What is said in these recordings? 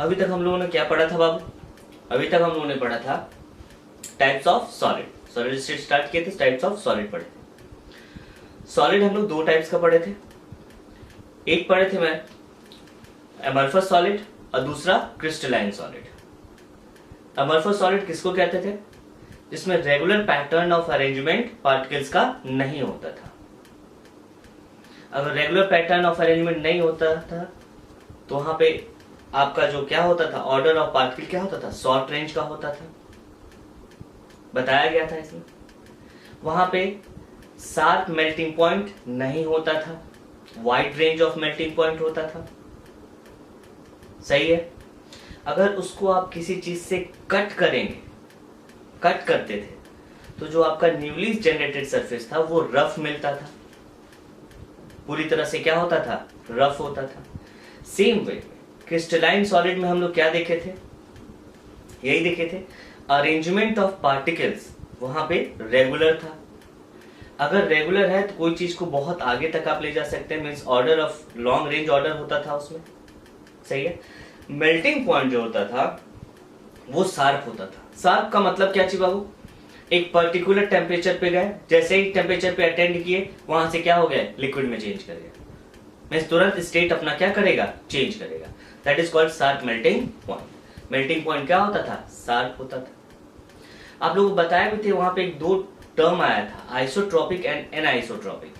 अभी तक हम लोगों ने क्या पढ़ा था बाबू? अभी तक हम लोगों ने पढ़ा था टाइप्स ऑफ सॉलिड। सॉलिड से स्टार्ट किए थे, टाइप्स ऑफ सॉलिड पढ़े थे। सॉलिड हम लोग दो टाइप्स का पढ़े थे। एक पढ़े थे मैं अमरफस सॉलिड और दूसरा क्रिस्टलाइन सॉलिड। अमरफस सॉलिड किसको कहते थे? जिसमें regular pattern of arrangement particles का नहीं होता था। अगर रेगुलर पैटर्न ऑफ अरेंजमेंट नहीं होता था तो वहां पे आपका जो क्या होता था, ऑर्डर ऑफ पार्टिकल क्या होता था, शॉर्ट रेंज का होता था, बताया गया था इसमें। वहां पे शार्प मेल्टिंग पॉइंट नहीं होता था, wide range of melting point होता था। सही है। अगर उसको आप किसी चीज से कट करेंगे, कट करते थे तो जो आपका न्यूली जनरेटेड सरफेस था वो रफ मिलता था, पूरी तरह से क्या होता था, रफ होता था। सेम वे क्रिस्टलाइन सॉलिड में हम लोग क्या देखे थे, यही देखे थे, अरेंजमेंट ऑफ पार्टिकल्स वहां पे रेगुलर था। अगर रेगुलर है तो कोई चीज को बहुत आगे तक आप ले जा सकते हैं, means order of long range order होता था उसमें। सही है। मेल्टिंग पॉइंट जो होता था वो शार्प होता था। शार्प का मतलब क्या चीज बाबू? एक पर्टिकुलर टेम्परेचर पे गए, जैसे ही टेम्परेचर पे अटेंड किए वहां से क्या हो गया, लिक्विड में चेंज कर गया, मींस तुरंत स्टेट अपना क्या करेगा, चेंज करेगा। That is called sharp melting point. Melting point क्या होता था, शार्प होता था। आप लोगों को बताया भी थे, वहां पे एक दो टर्म आया था, आइसोट्रोपिक एंड एनाइसोट्रोपिक।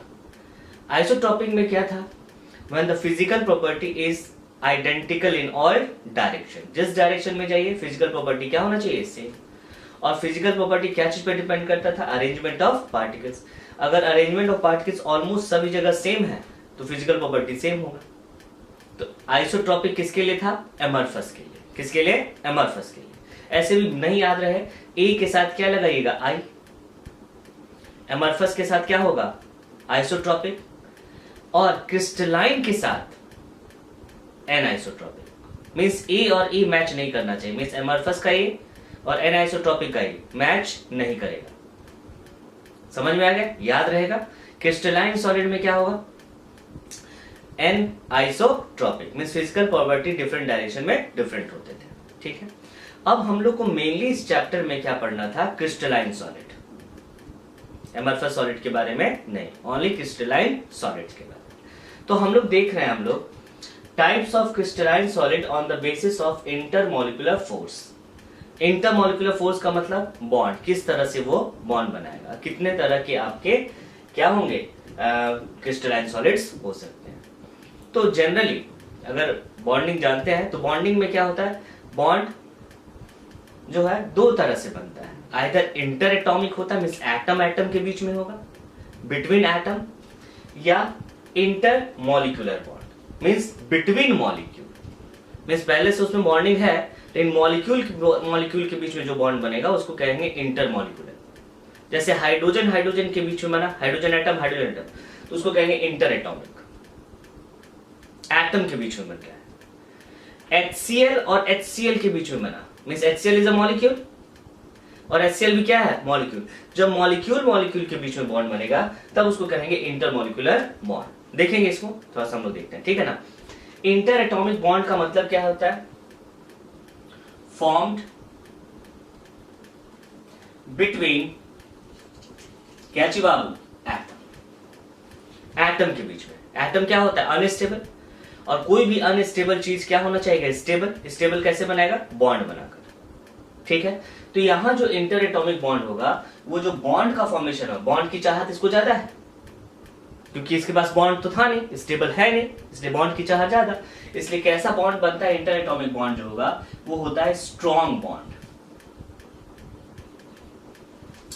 आइसोट्रोपिक में क्या था, when the physical property is identical in all direction. जिस डायरेक्शन में जाइए फिजिकल प्रॉपर्टी क्या होना चाहिए, सेम। और फिजिकल प्रॉपर्टी क्या चीज पे डिपेंड करता था, अरेंजमेंट ऑफ पार्टिकल्स। अगर अरेंजमेंट ऑफ पार्टिकल्स ऑलमोस्ट सभी जगह सेम है तो फिजिकल प्रॉपर्टी सेम होगा। तो आइसोट्रोपिक किसके लिए था, एमरफस के लिए। किसके लिए, एमरफस के लिए। ऐसे भी नहीं याद रहे, ए के साथ क्या लगाइएगा, आई। एमरफस के साथ क्या होगा, आइसोट्रोपिक, और क्रिस्टलाइन के साथ एनाइसोट्रोपिक। मींस ए और ए मैच नहीं करना चाहिए, मींस एमरफस का ए और एनाइसोट्रोपिक का ए मैच नहीं करेगा। समझ में आ गया, याद रहेगा। क्रिस्टलाइन सॉलिड में क्या होगा, anisotropic, means physical property different direction में डिफरेंट होते थे। ठीक है। अब हम लोग को मेनली इस चैप्टर में क्या पढ़ना था, क्रिस्टलाइन सॉलिड। एमरफस सॉलिड के बारे में नहीं, ओनली क्रिस्टलाइन सॉलिड के बारे में। तो हम लोग देख रहे हैं, हम लोग types of crystalline solid on the basis of intermolecular force. Intermolecular force का मतलब बॉन्ड, किस तरह से वो बॉन्ड बनाएगा, कितने तरह के आपके क्या होंगे क्रिस्टलाइन सॉलिड्स हो सकते हैं। तो जनरली अगर बॉन्डिंग जानते हैं तो बॉन्डिंग में क्या होता है, बॉन्ड जो है दो तरह से बनता है। आइदर इंटर एटॉमिक होता है, मींस एटम एटम के बीच में होगा, बिटवीन एटम, या inter molecular bond, means between molecule. Means पहले से उसमें बॉन्डिंग है, लेकिन मॉलिक्यूल के बीच में जो बॉन्ड बनेगा उसको कहेंगे इंटर मॉलिक्यूलर। जैसे हाइड्रोजन हाइड्रोजन के बीच में बना, हाइड्रोजन एटम, तो उसको कहेंगे इंटर एटॉमिक, एटम के बीच में बन गया है। HCl और HCl के बीच में बना, means HCl is a molecule और HCl भी क्या है, मॉलिक्यूल। जब मॉलिक्यूल के बीच में बॉन्ड बनेगा तब उसको कहेंगे इंटरमॉलिक्यूलर बॉन्ड। देखेंगे इसको थोड़ा सा हम लोग देखते हैं, ठीक है ना। इंटर एटॉमिक बॉन्ड का मतलब क्या होता है, फॉर्म्ड बिटवीन क्या चीज बाबू, एटम। एटम के बीच में, एटम क्या होता है, अनस्टेबल, और कोई भी अनस्टेबल चीज क्या होना चाहिए, स्टेबल। स्टेबल कैसे बनाएगा, बॉन्ड बनाकर। ठीक है। तो यहां जो इंटर एटॉमिक बॉन्ड होगा, वो जो बॉन्ड का फॉर्मेशन है, बॉन्ड की चाहत इसको ज्यादा है, क्योंकि इसके पास बॉन्ड तो था नहीं, स्टेबल है नहीं, इसलिए बॉन्ड की चाहत ज्यादा। इसलिए कैसा बॉन्ड बनता है, इंटर एटॉमिक बॉन्ड जो होगा वो होता है strong bond.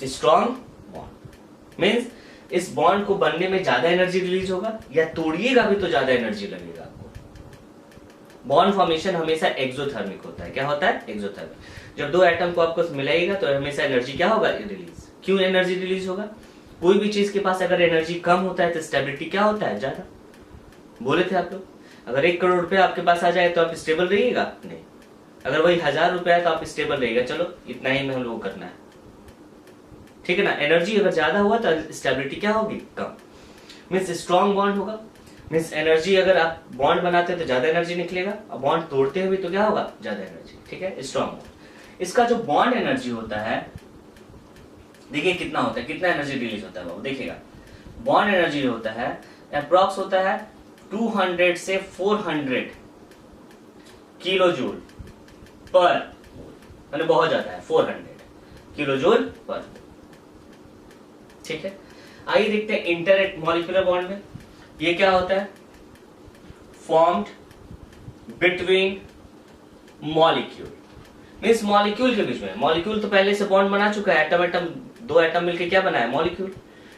Strong bond means इस बॉन्ड को बनने में ज्यादा एनर्जी रिलीज होगा, या तोड़िएगा भी तो ज्यादा एनर्जी लगेगा आपको। बॉन्ड फॉर्मेशन हमेशा एक्सोथर्मिक होता है। क्या होता है, एक्सोथर्मिक। जब दो एटम को आपको मिलाइएगा तो हमेशा एनर्जी क्या होगा, रिलीज। क्यों एनर्जी रिलीज होगा, कोई भी चीज के पास अगर एनर्जी कम होता है तो स्टेबिलिटी क्या होता है, ज्यादा। बोले थे आप लोग, अगर 1 करोड़ रुपए आपके पास आ जाए तो आप स्टेबल रहिएगा, नहीं। अगर वही 1000 रुपए है तो आप स्टेबल रहिएगा, चलो इतना ही में हम लोग करना है, ठीक है ना। एनर्जी अगर ज्यादा हुआ तो स्टेबिलिटी क्या होगी, कम। मींस स्ट्रॉन्ग बॉन्ड होगा। मीन्स एनर्जी, अगर आप बॉन्ड बनाते हैं तो ज्यादा एनर्जी निकलेगा, और बॉन्ड तोड़ते हुए तो क्या होगा, ज्यादा एनर्जी। ठीक है, स्ट्रॉन्ग बॉन्ड। इसका जो बॉन्ड एनर्जी होता है, देखिए कितना होता है, कितना एनर्जी रिलीज होता है बाबू, देखिएगा बॉन्ड एनर्जी जो होता है अप्रॉक्स होता है 200 से 400 किलो जूल पर, मैंने बहुत ज्यादा है, 400 किलो जूल पर। ठीक है, आइए देखते हैं इंटर मॉलिक्यूलर बॉन्ड में ये क्या होता है, formed between molecule, means molecule के बीच में, मॉलिक्यूल तो पहले से बॉन्ड बना चुका है, एटम एटम, दो एटम मिलके क्या बना है, मॉलिक्यूल,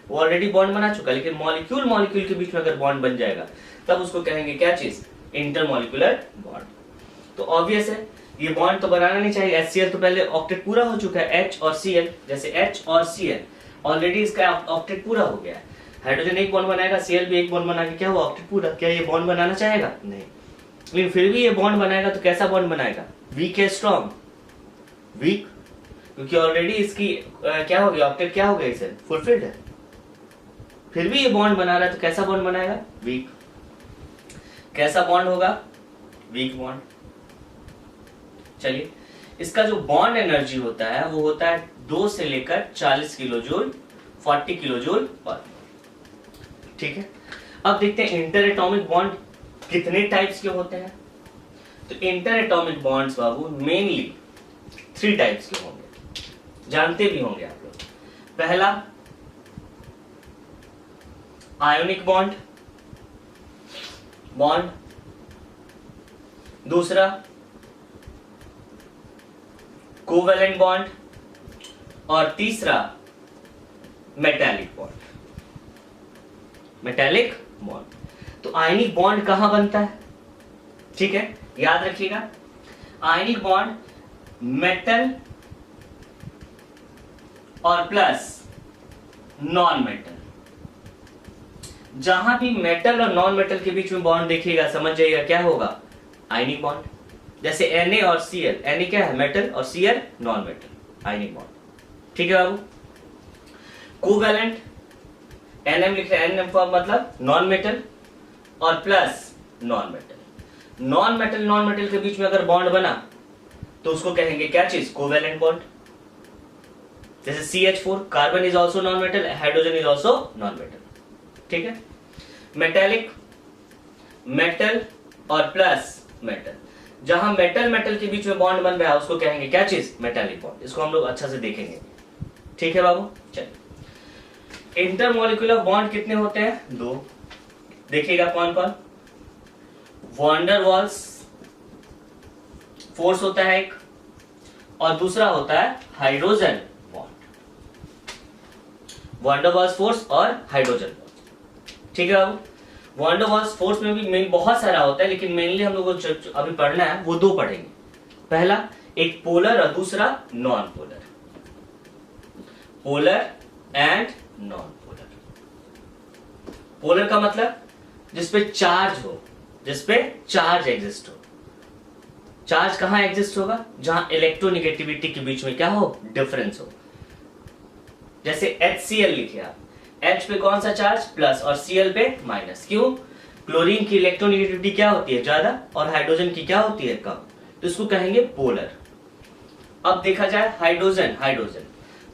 वो ऑलरेडी बॉन्ड बना चुका है, लेकिन मॉलिक्यूल मॉलिक्यूल के बीच में अगर बॉन्ड बन जाएगा तब उसको कहेंगे क्या चीज, इंटरमॉलिक्यूलर बॉन्ड। तो ऑब्वियस है ये बॉन्ड तो बनाना नहीं चाहिए, HCl तो पहले ऑक्टेट पूरा हो चुका है, H और Cl, जैसे H और Cl ऑलरेडी इसका ऑक्टेट पूरा हो गया है, हाइड्रोजन एक बॉन्ड बनाएगा, Cl भी एक बॉन्ड बना के क्या हुआ, ऑक्टेट पूरा। क्या ये बॉन्ड बनाना चाहेगा, नहीं, लेकिन फिर भी ये बॉन्ड बनाएगा तो कैसा बॉन्ड बनाएगा, वीक है, स्ट्रॉन्ग, वीक, क्योंकि ऑलरेडी इसकी क्या हो गया, ऑक्टेट क्या हो गया, इसे फुलफिल्ड है, फिर भी ये बॉन्ड बना रहा है तो कैसा बॉन्ड बनाएगा, वीक। कैसा बॉन्ड होगा, वीक बॉन्ड। चलिए, इसका जो बॉन्ड एनर्जी होता है वो होता है 2 से लेकर 40 किलो जूल, 40 किलो जूल पर। ठीक है, अब देखते हैं इंटर एटॉमिक बॉन्ड कितने टाइप्स के होते हैं। तो इंटर एटॉमिक बॉन्ड्स बाबू मेनली 3 टाइप्स के होंगे, जानते भी होंगे आप लोग। पहला आयोनिक बॉन्ड, दूसरा कोवेलेंट बॉन्ड, और तीसरा मेटालिक बॉन्ड, मेटालिक बॉन्ड। तो आयनिक बॉन्ड कहां बनता है, ठीक है, याद रखिएगा, आयनिक बॉन्ड मेटल और प्लस नॉन मेटल, जहां भी मेटल और नॉन मेटल के बीच में बॉन्ड देखिएगा समझ जाइएगा क्या होगा, आयनिक बॉन्ड। जैसे Na और Cl, Na क्या है, मेटल, और Cl non metal, ionic bond. ठीक है बाबू। कोवैलेंट, Nm लिख रहे हैं, Nm फॉर्म मतलब नॉन मेटल और plus non metal. Non metal के बीच में अगर बॉन्ड बना तो उसको कहेंगे क्या चीज, कोवैलेंट बॉन्ड। जैसे CH4, carbon is also non metal, hydrogen is also non metal. ठीक है। मेटेलिक, मेटल और प्लस मेटल, जहां मेटल के बीच में बॉन्ड बन रहा है उसको कहेंगे क्या चीज, मेटालिक बॉन्ड। इसको हम लोग अच्छा से देखेंगे। ठीक है बाबू। चलिए, इंटरमॉलिक्यूलर बॉन्ड कितने होते हैं, 2। देखिएगा कौन कौन, वैन डर वाल्स फोर्स होता है एक, और दूसरा होता है hydrogen bond, van der waals force और हाइड्रोजन बॉन्ड। ठीक है बाबू। वैन डर वाल्स फोर्स में भी मेन बहुत सारा होता है, लेकिन मेनली हम लोग को अभी पढ़ना है वो 2 पढ़ेंगे। पहला एक पोलर और दूसरा non polar, polar and non polar. Polar का मतलब जिसपे चार्ज हो, जिसपे चार्ज एग्जिस्ट हो। चार्ज कहां एग्जिस्ट होगा, जहां इलेक्ट्रोनिगेटिविटी के बीच में क्या हो, डिफरेंस हो। जैसे HCl लिखे आप, H पे कौन सा चार्ज, प्लस, और Cl पे माइनस। क्यों, क्लोरीन की इलेक्ट्रोनिगेटिविटी क्या होती है, ज्यादा, और हाइड्रोजन की क्या होती है, कम, तो इसको कहेंगे पोलर। अब देखा जाए हाइड्रोजन,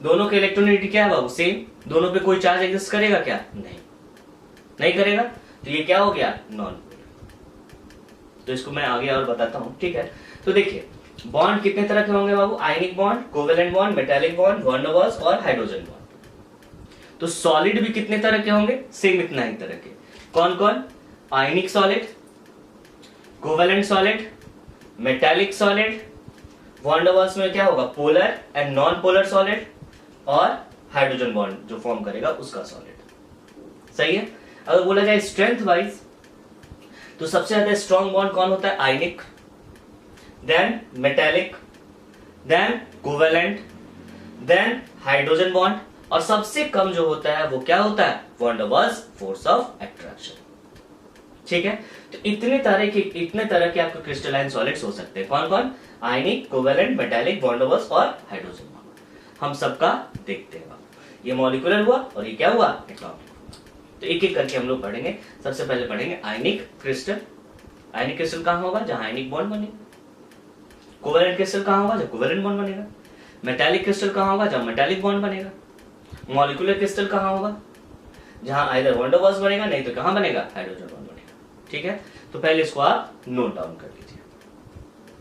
दोनों की इलेक्ट्रोनिगेटिविटी क्या है बाबू, सेम। दोनों पे कोई चार्ज एग्जिस्ट करेगा क्या, नहीं करेगा, तो ये क्या हो गया, नॉन पोलर। तो इसको मैं आगे और बताता हूं। ठीक है, तो देखिए बॉन्ड कितने तरह के होंगे बाबू, ionic bond, covalent bond, metallic bond, van der Waals और हाइड्रोजन बॉन्ड। तो सॉलिड भी कितने तरह के होंगे, सेम इतना ही तरह के। कौन कौन, ionic solid, covalent solid, metallic solid, van der waals में क्या होगा, polar and non polar solid, और हाइड्रोजन बॉन्ड जो फॉर्म करेगा उसका सॉलिड। सही है। अगर बोला जाए स्ट्रेंथ वाइज तो सबसे ज्यादा स्ट्रॉन्ग बॉन्ड कौन होता है, ionic, then metallic, then covalent, then hydrogen bond, और सबसे कम जो होता है वो क्या होता है, van der waals force of attraction. ठीक है, तो इतने तरह के आपके क्रिस्टलाइन सॉलिड्स हो सकते हैं। कौन कौन, ionic, covalent, metallic, van der Waals और हाइड्रोजन बॉन्ड। हम सबका देखते हैं। ये मॉलिक्यूलर हुआ और ये क्या हुआ, एटॉमिक। तो एक एक करके हम लोग पढ़ेंगे। सबसे पहले पढ़ेंगे आयनिक क्रिस्टल। आयनिक क्रिस्टल कहाँ होगा? जहां आयनिक बॉन्ड बनेगा। कोवेलेंट क्रिस्टल कहाँ होगा? जब कोवेलेंट बॉन्ड बनेगा। मेटालिक क्रिस्टल कहाँ होगा? जब मेटालिक बॉन्ड बनेगा। मॉलिक्यूलर क्रिस्टल कहाँ होगा? जहां आइदर वंडर बॉल्स बनेगा, नहीं तो कहां बनेगा? हाइड्रोजन बॉन्ड बनेगा। ठीक है, तो पहले इसको आप नोट डाउन कर लीजिए।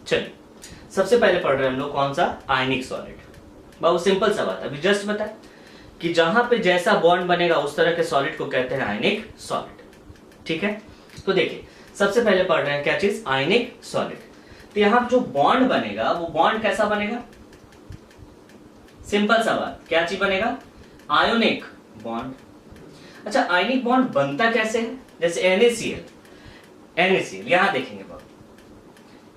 चलिए, सबसे पहले पढ़ रहे हैं हम लोग कौन सा? आयनिक सॉलिड। बहुत सिंपल सा बात है, अभी जस्ट बताया कि जहां पे जैसा बॉन्ड बनेगा उस तरह के सॉलिड को कहते हैं आयनिक सॉलिड। ठीक है, तो देखिए सबसे पहले पढ़ रहे हैं क्या चीज? आयनिक सॉलिड। तो यहां जो बॉन्ड बनेगा वो बॉन्ड कैसा बनेगा? सिंपल सा बात, क्या चीज बनेगा? Ionic bond. अच्छा, आयनिक बॉन्ड बनता कैसे है? जैसे NaCl, NaCl यहां देखेंगे बाबू,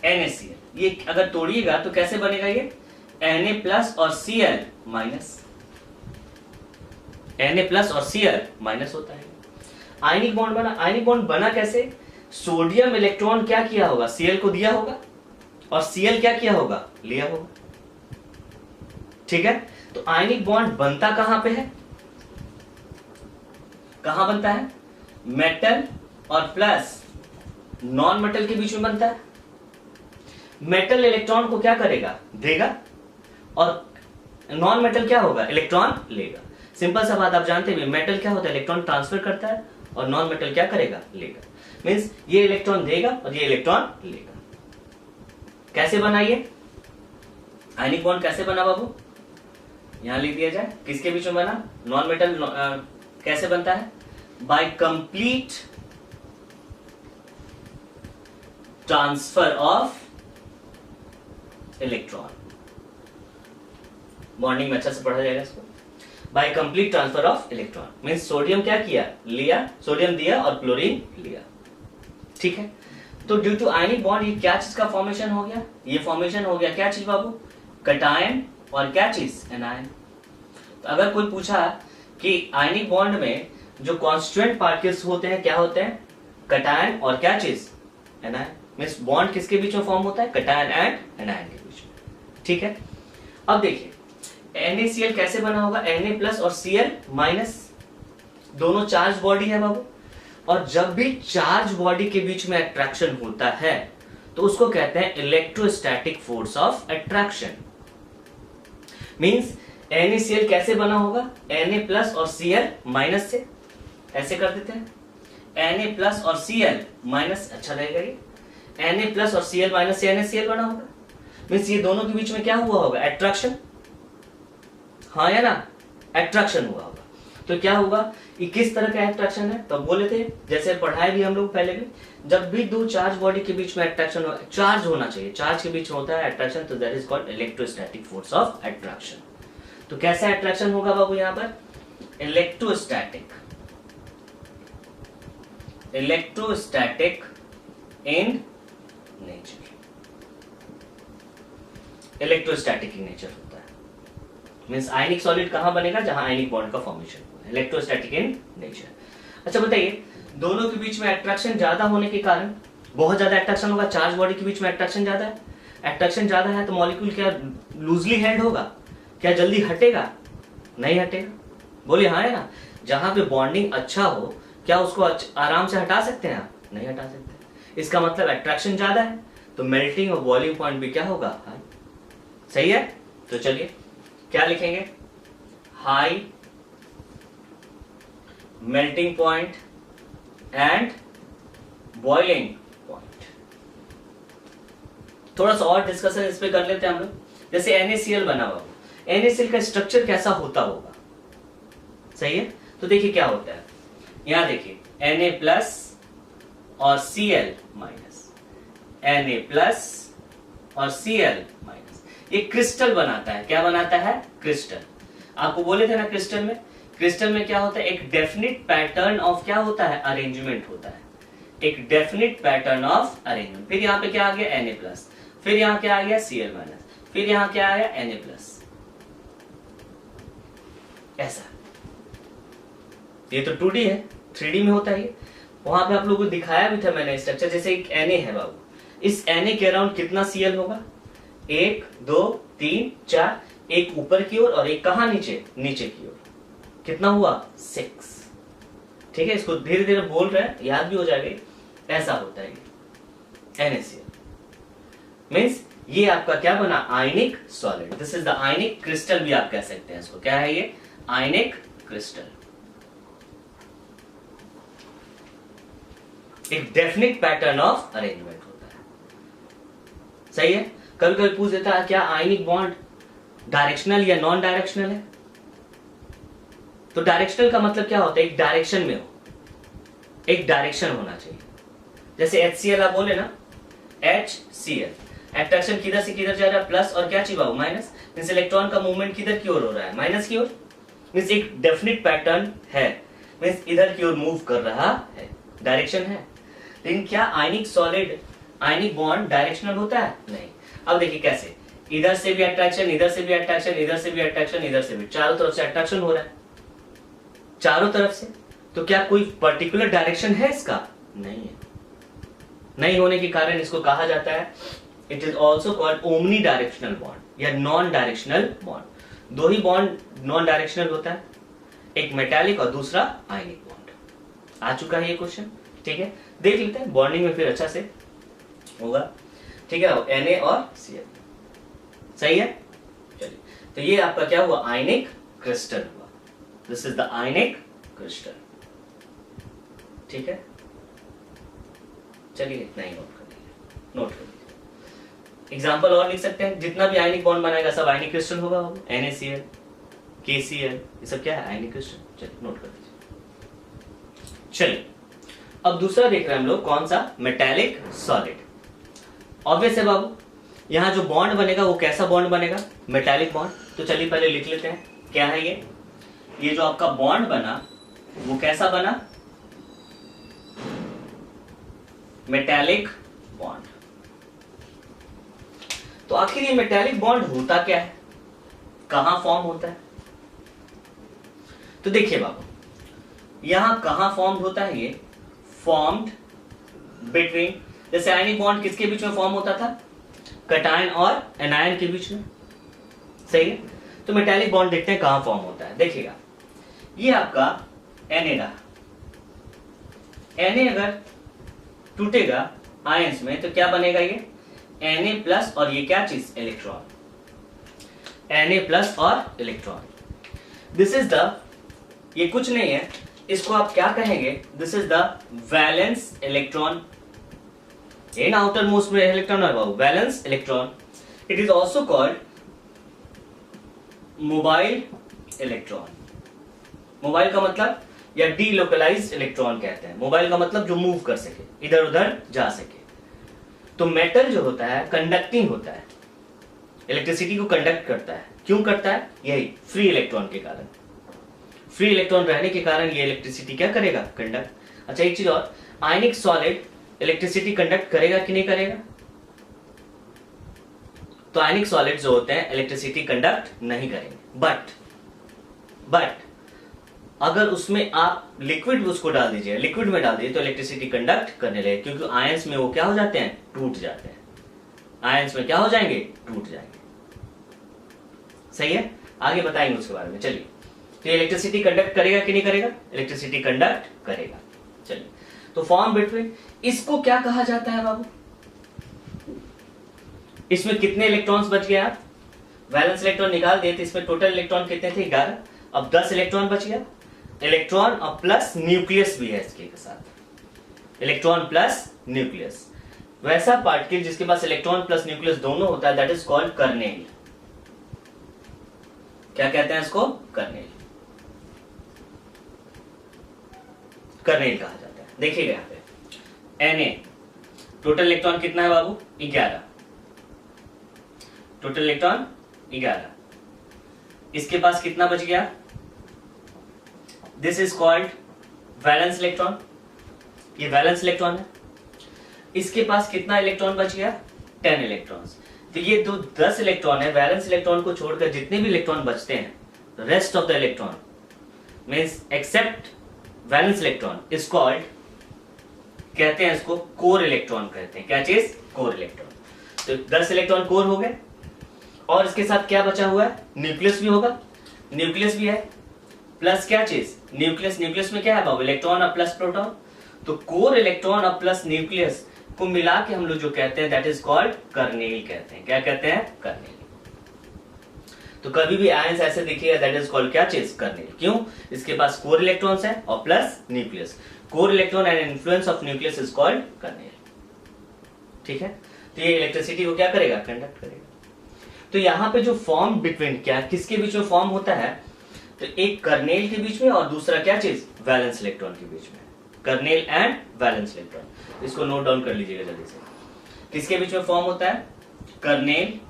NaCl ये अगर तोड़िएगा तो कैसे बनेगा? ये Na प्लस और Cl माइनस, Na प्लस और Cl माइनस होता है। आयनिक बॉन्ड बना। आयनिक बॉन्ड बना कैसे? सोडियम इलेक्ट्रॉन क्या किया होगा? Cl को दिया होगा और Cl क्या किया होगा? लिया होगा। ठीक है, तो आयनिक बॉन्ड बनता कहां पे है? कहां बनता है? मेटल और प्लस नॉन मेटल के बीच में बनता है। मेटल इलेक्ट्रॉन को क्या करेगा? देगा, और नॉन मेटल क्या होगा? इलेक्ट्रॉन लेगा। सिंपल सा बात आप जानते हैं, मेटल क्या होता है? इलेक्ट्रॉन ट्रांसफर करता है, और नॉन मेटल क्या करेगा? लेगा। मींस ये इलेक्ट्रॉन देगा और ये इलेक्ट्रॉन लेगा। कैसे बना ये आयनिक बॉन्ड? कैसे बना बाबू? यहां लिख दिया जाए, किसके बीच में बना? Non metal. कैसे बनता है? By complete transfer of electron. Bonding में अच्छा से पढ़ा जाएगा इसको। By complete transfer of electron means sodium क्या किया? लिया, सोडियम दिया और क्लोरीन लिया। ठीक है, तो ड्यू टू आयनिक बॉन्ड ये क्या चीज का फॉर्मेशन हो गया? ये फॉर्मेशन हो गया क्या चीज बाबू? कटायन और क्या चीज? एनायन। तो अगर कोई पूछा कि आयनिक बॉन्ड में जो कॉन्स्टिट्यूएंट पार्टिकल्स होते हैं क्या होते हैं? कटायन और क्या चीज? एनायन। मींस बॉन्ड किसके बीच में फॉर्म होता है? कटायन एंड एनायन के बीच में। ठीक है, अब देखिए NaCl कैसे बना होगा? Na प्लस और Cl माइनस, दोनों चार्ज बॉडी है बाबू, और जब भी चार्ज बॉडी के बीच में अट्रैक्शन होता है तो उसको कहते हैं electrostatic force of attraction. Means NaCl कैसे बना होगा? Na प्लस और Cl माइनस से, ऐसे कर देते हैं Na प्लस और Cl माइनस, अच्छा रहेगा ये। Na प्लस और Cl माइनस से NaCl बना होगा। मींस ये दोनों के बीच में क्या हुआ होगा? अट्रैक्शन। हाँ या ना? अट्रैक्शन हुआ होगा। तो क्या होगा? ये किस तरह का अट्रैक्शन है? तो बोले थे, जैसे पढ़ाए भी हम लोग पहले भी, जब भी दो चार्ज बॉडी के बीच में अट्रैक्शन हो, चार्ज होना चाहिए, चार्ज के बीच में होता है अट्रैक्शन, तो that is called electrostatic force of attraction. तो कैसा अट्रैक्शन होगा बाबू यहां पर? Electrostatic, electrostatic in nature, electrostatic in nature होता है। मींस आयनिक सॉलिड कहां बनेगा? जहां आयनिक बॉन्ड का फॉर्मेशन होगा, इलेक्ट्रोस्टैटिक इन नेचर। अच्छा बताइए, दोनों के बीच में अट्रैक्शन ज्यादा होने के कारण, बहुत ज्यादा अट्रैक्शन होगा, चार्ज बॉडी के बीच में अट्रैक्शन ज्यादा है, अट्रैक्शन ज्यादा है तो मॉलिक्यूल क्या लूजली हेल्ड होगा? क्या जल्दी हटेगा? नहीं हटेगा। बोलिए हाँ है ना? जहां पे बॉन्डिंग अच्छा हो, क्या उसको आराम से हटा सकते हैं आप? नहीं हटा सकते। इसका मतलब अट्रैक्शन ज्यादा है, तो मेल्टिंग और बॉइलिंग पॉइंट भी क्या होगा? हाई। सही है, तो चलिए क्या लिखेंगे? High melting point and boiling point. थोड़ा सा और डिस्कशन इस पे कर लेते हैं हम लोग। जैसे NaCl बना हुआ, NaCl का स्ट्रक्चर कैसा होता होगा? सही है, तो देखिए क्या होता है, यहां देखिए Na प्लस और Cl माइनस, Na प्लस और Cl माइनस, ये क्रिस्टल बनाता है। क्या बनाता है? क्रिस्टल। आपको बोले थे ना क्रिस्टल में क्या होता है? एक डेफिनिट पैटर्न ऑफ क्या होता है? अरेंजमेंट होता है, एक डेफिनिट पैटर्न ऑफ अरेंजमेंट। फिर यहाँ पे क्या आ गया? Na प्लस, फिर यहाँ क्या आ गया? Cl माइनस, फिर यहाँ क्या आ गया? Na plus. ऐसा, ये तो 2D है, 3D में होता है ये। वहां पे आप लोगों को दिखाया भी था मैंने स्ट्रक्चर। जैसे एक Na है बाबू, इस Na के अराउंड कितना Cl होगा? 1 2 3 4, एक ऊपर की ओर और एक कहां? नीचे, नीचे की ओर। कितना हुआ? 6। ठीक है, इसको धीरे धीरे बोल रहे हैं, याद भी हो जाएगा। ऐसा होता है ये NaCl मीन्स ये आपका क्या बना, आयनिक solid. This is the ionic crystal भी आप कह सकते हैं इसको। क्या है ये, आयनिक क्रिस्टल। एक डेफिनेट पैटर्न ऑफ अरेंजमेंट होता है, सही है। कभी कभी पूछ देता है क्या आयनिक बॉन्ड डायरेक्शनल या नॉन डायरेक्शनल है। तो डायरेक्शनल का मतलब क्या होता है, एक डायरेक्शन में हो, एक डायरेक्शन होना चाहिए। जैसे HCl आप बोले ना, HCl अट्रैक्शन किधर से किधर जा रहा है, प्लस और क्या चाहिए बाबू, माइनस। मीन्स इलेक्ट्रॉन का मूवमेंट किधर की ओर हो रहा है, माइनस की ओर। मीन्स एक डेफिनेट पैटर्न है, मीन्स इधर की ओर मूव कर रहा है, डायरेक्शन है। लेकिन क्या आयनिक सॉलिड, आयनिक बॉन्ड डायरेक्शनल होता है, नहीं। अब देखिए कैसे, इधर से भी अट्रैक्शन, इधर से भी अट्रैक्शन, इधर से भी अट्रैक्शन, इधर से भी, चारों तरफ से अट्रैक्शन हो रहा है, चारों तरफ से। तो क्या कोई पर्टिकुलर डायरेक्शन है इसका, नहीं है। नहीं होने के कारण इसको कहा जाता है, it is also called omni directional bond या नॉन डायरेक्शनल बॉन्ड। दो ही बॉन्ड नॉन डायरेक्शनल होता है, एक मेटालिक और दूसरा आयनिक बॉन्ड। आ चुका है ये क्वेश्चन, ठीक है। देख लेते हैं बॉन्डिंग में फिर अच्छा से होगा, ठीक है। Na और Cl, सही है। चलिए, तो ये आपका क्या हुआ, आयनिक क्रिस्टल हुआ। This is the ionic crystal, ठीक है। चलिए इतना ही नोट कर लीजिए, नोट कर लीजिए। एग्जाम्पल और लिख सकते हैं, जितना भी आयनिक बॉन्ड बनाएगा सब आयनिक क्रिस्टल होगा। NaCl, KCl, ये सब क्या है, आयनिक क्रिस्टल। चलिए नोट कर लीजिए। चलिए अब दूसरा देख रहे हैं हम लोग, कौन सा, मेटालिक सॉलिड। ऑब्वियस है बाबू, यहां जो बॉन्ड बनेगा वो कैसा बॉन्ड बनेगा, मेटालिक बॉन्ड। तो चलिए पहले लिख लेते हैं क्या है ये जो आपका बॉन्ड बना वो कैसा बना, मेटालिक बॉन्ड। तो आखिर ये मेटालिक बॉन्ड होता क्या है, कहां फॉर्म होता है। तो देखिए बाबू, यहां कहां फॉर्म होता है, ये फॉर्म्ड बिटवीन, जैसे आयनिक बॉन्ड किसके बीच में फॉर्म होता था, कैटायन और एनायन के बीच में, सही है। तो मेटालिक बॉन्ड देखते हैं कहां फॉर्म होता है। देखिएगा ये आपका Na रहा, Na अगर टूटेगा आयंस में तो क्या बनेगा, ये Na प्लस और ये क्या चीज, इलेक्ट्रॉन, Na प्लस और इलेक्ट्रॉन। दिस इज द, ये कुछ नहीं है, इसको आप क्या कहेंगे, this is the valence electron in outermost में इलेक्ट्रॉन है बाबू, valence electron. It is also called mobile electron. Mobile का मतलब, या डीलोकलाइज्ड इलेक्ट्रॉन कहते हैं। मोबाइल का मतलब जो मूव कर सके, इधर उधर जा सके। तो मेटल जो होता है कंडक्टिंग होता है, इलेक्ट्रिसिटी को कंडक्ट करता है। क्यों करता है, यही फ्री इलेक्ट्रॉन के कारण, फ्री इलेक्ट्रॉन रहने के कारण ये इलेक्ट्रिसिटी क्या करेगा, कंडक्ट। अच्छा एक चीज और, आयनिक सॉलिड इलेक्ट्रिसिटी कंडक्ट करेगा कि नहीं करेगा, तो आयनिक सॉलिड जो होते हैं इलेक्ट्रिसिटी कंडक्ट नहीं करेंगे। बट अगर उसमें आप लिक्विड उसको डाल दीजिए, लिक्विड में डाल दीजिए तो इलेक्ट्रिसिटी कंडक्ट करने लगे, क्योंकि आयंस में वो क्या हो जाते हैं, टूट जाते हैं। आयंस में क्या हो जाएंगे, टूट जाएंगे, सही है। आगे बताएंगे उसके बारे में। चलिए, तो इलेक्ट्रिसिटी कंडक्ट करेगा कि नहीं करेगा, इलेक्ट्रिसिटी कंडक्ट करेगा। चलिए, तो फॉर्म बिटवीन, इसको क्या कहा जाता है बाबू, इसमें कितने इलेक्ट्रॉन्स बच गए, आप वैलेंस इलेक्ट्रॉन निकाल दिए थे, इसमें टोटल इलेक्ट्रॉन कितने थे, 11। अब 10 इलेक्ट्रॉन बच गया, इलेक्ट्रॉन और प्लस न्यूक्लियस भी है इसके साथ, इलेक्ट्रॉन प्लस न्यूक्लियस। वैसा पार्टिकल जिसके पास इलेक्ट्रॉन प्लस न्यूक्लियस दोनों होता है, दैट इज कॉल्ड कर्नेल। क्या कहते हैं इसको, कर्नेल, कर्नेल कहा जाता है। देखिएगा यहाँ पे Na, टोटल इलेक्ट्रॉन कितना है बाबू, 11, टोटल इलेक्ट्रॉन 11। इसके पास कितना बच गया, this is called valence electron, ये वैलेंस इलेक्ट्रॉन है। इसके पास कितना इलेक्ट्रॉन बच गया, 10 इलेक्ट्रॉन्स। तो ये दो 10 इलेक्ट्रॉन है, वैलेंस इलेक्ट्रॉन को छोड़कर जितने भी इलेक्ट्रॉन बचते हैं, rest of the electron means except valence electron is called, कहते हैं इसको कोर इलेक्ट्रॉन कहते हैं। क्या चीज, कोर इलेक्ट्रॉन। तो 10 इलेक्ट्रॉन कोर हो गए, और इसके साथ क्या बचा हुआ है, न्यूक्लियस भी होगा, न्यूक्लियस भी है, प्लस क्या चीज, न्यूक्लियस। न्यूक्लियस में क्या है बाबू, इलेक्ट्रॉन और प्लस प्रोटॉन। तो कोर इलेक्ट्रॉन और प्लस न्यूक्लियस को मिला के हम लोग जो कहते हैं दैट इज कॉल्ड कर्नेल कहते हैं। क्या कहते हैं, कर्नेल। तो कभी भी आयंस ऐसे दिखिएगा दैट इज कॉल्ड क्या चीज, कर्नेल। क्यों, इसके पास कोर इलेक्ट्रॉन्स है और plus nucleus. Core electron and influence of nucleus is called kernel. ठीक है, तो ये इलेक्ट्रिसिटी को क्या करेगा, कंडक्ट करेगा। तो यहां पे जो फॉर्म बिटवीन क्या किसके बीच में फॉर्म होता है, तो एक कर्नेल के बीच में और दूसरा क्या चीज, वैलेंस इलेक्ट्रॉन के बीच में। कर्नेल एंड वैलेंस इलेक्ट्रॉन, इसको नोट डाउन कर लीजिएगा जल्दी से। किसके बीच में फॉर्म होता है, कर्नेल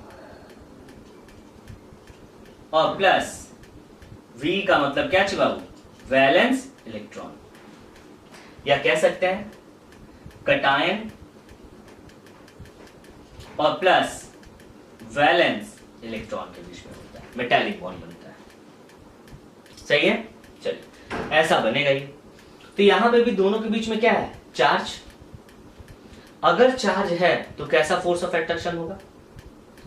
और प्लस वी का मतलब क्या चाहिए बाबू, वैलेंस इलेक्ट्रॉन, या कह सकते हैं कटायन और प्लस वैलेंस इलेक्ट्रॉन के बीच में होता है, मेटालिक बॉन्ड बनता है। सही है, चलिए ऐसा बनेगा ये। तो यहां पे भी दोनों के बीच में क्या है, चार्ज। अगर चार्ज है तो कैसा फोर्स ऑफ अट्रैक्शन होगा,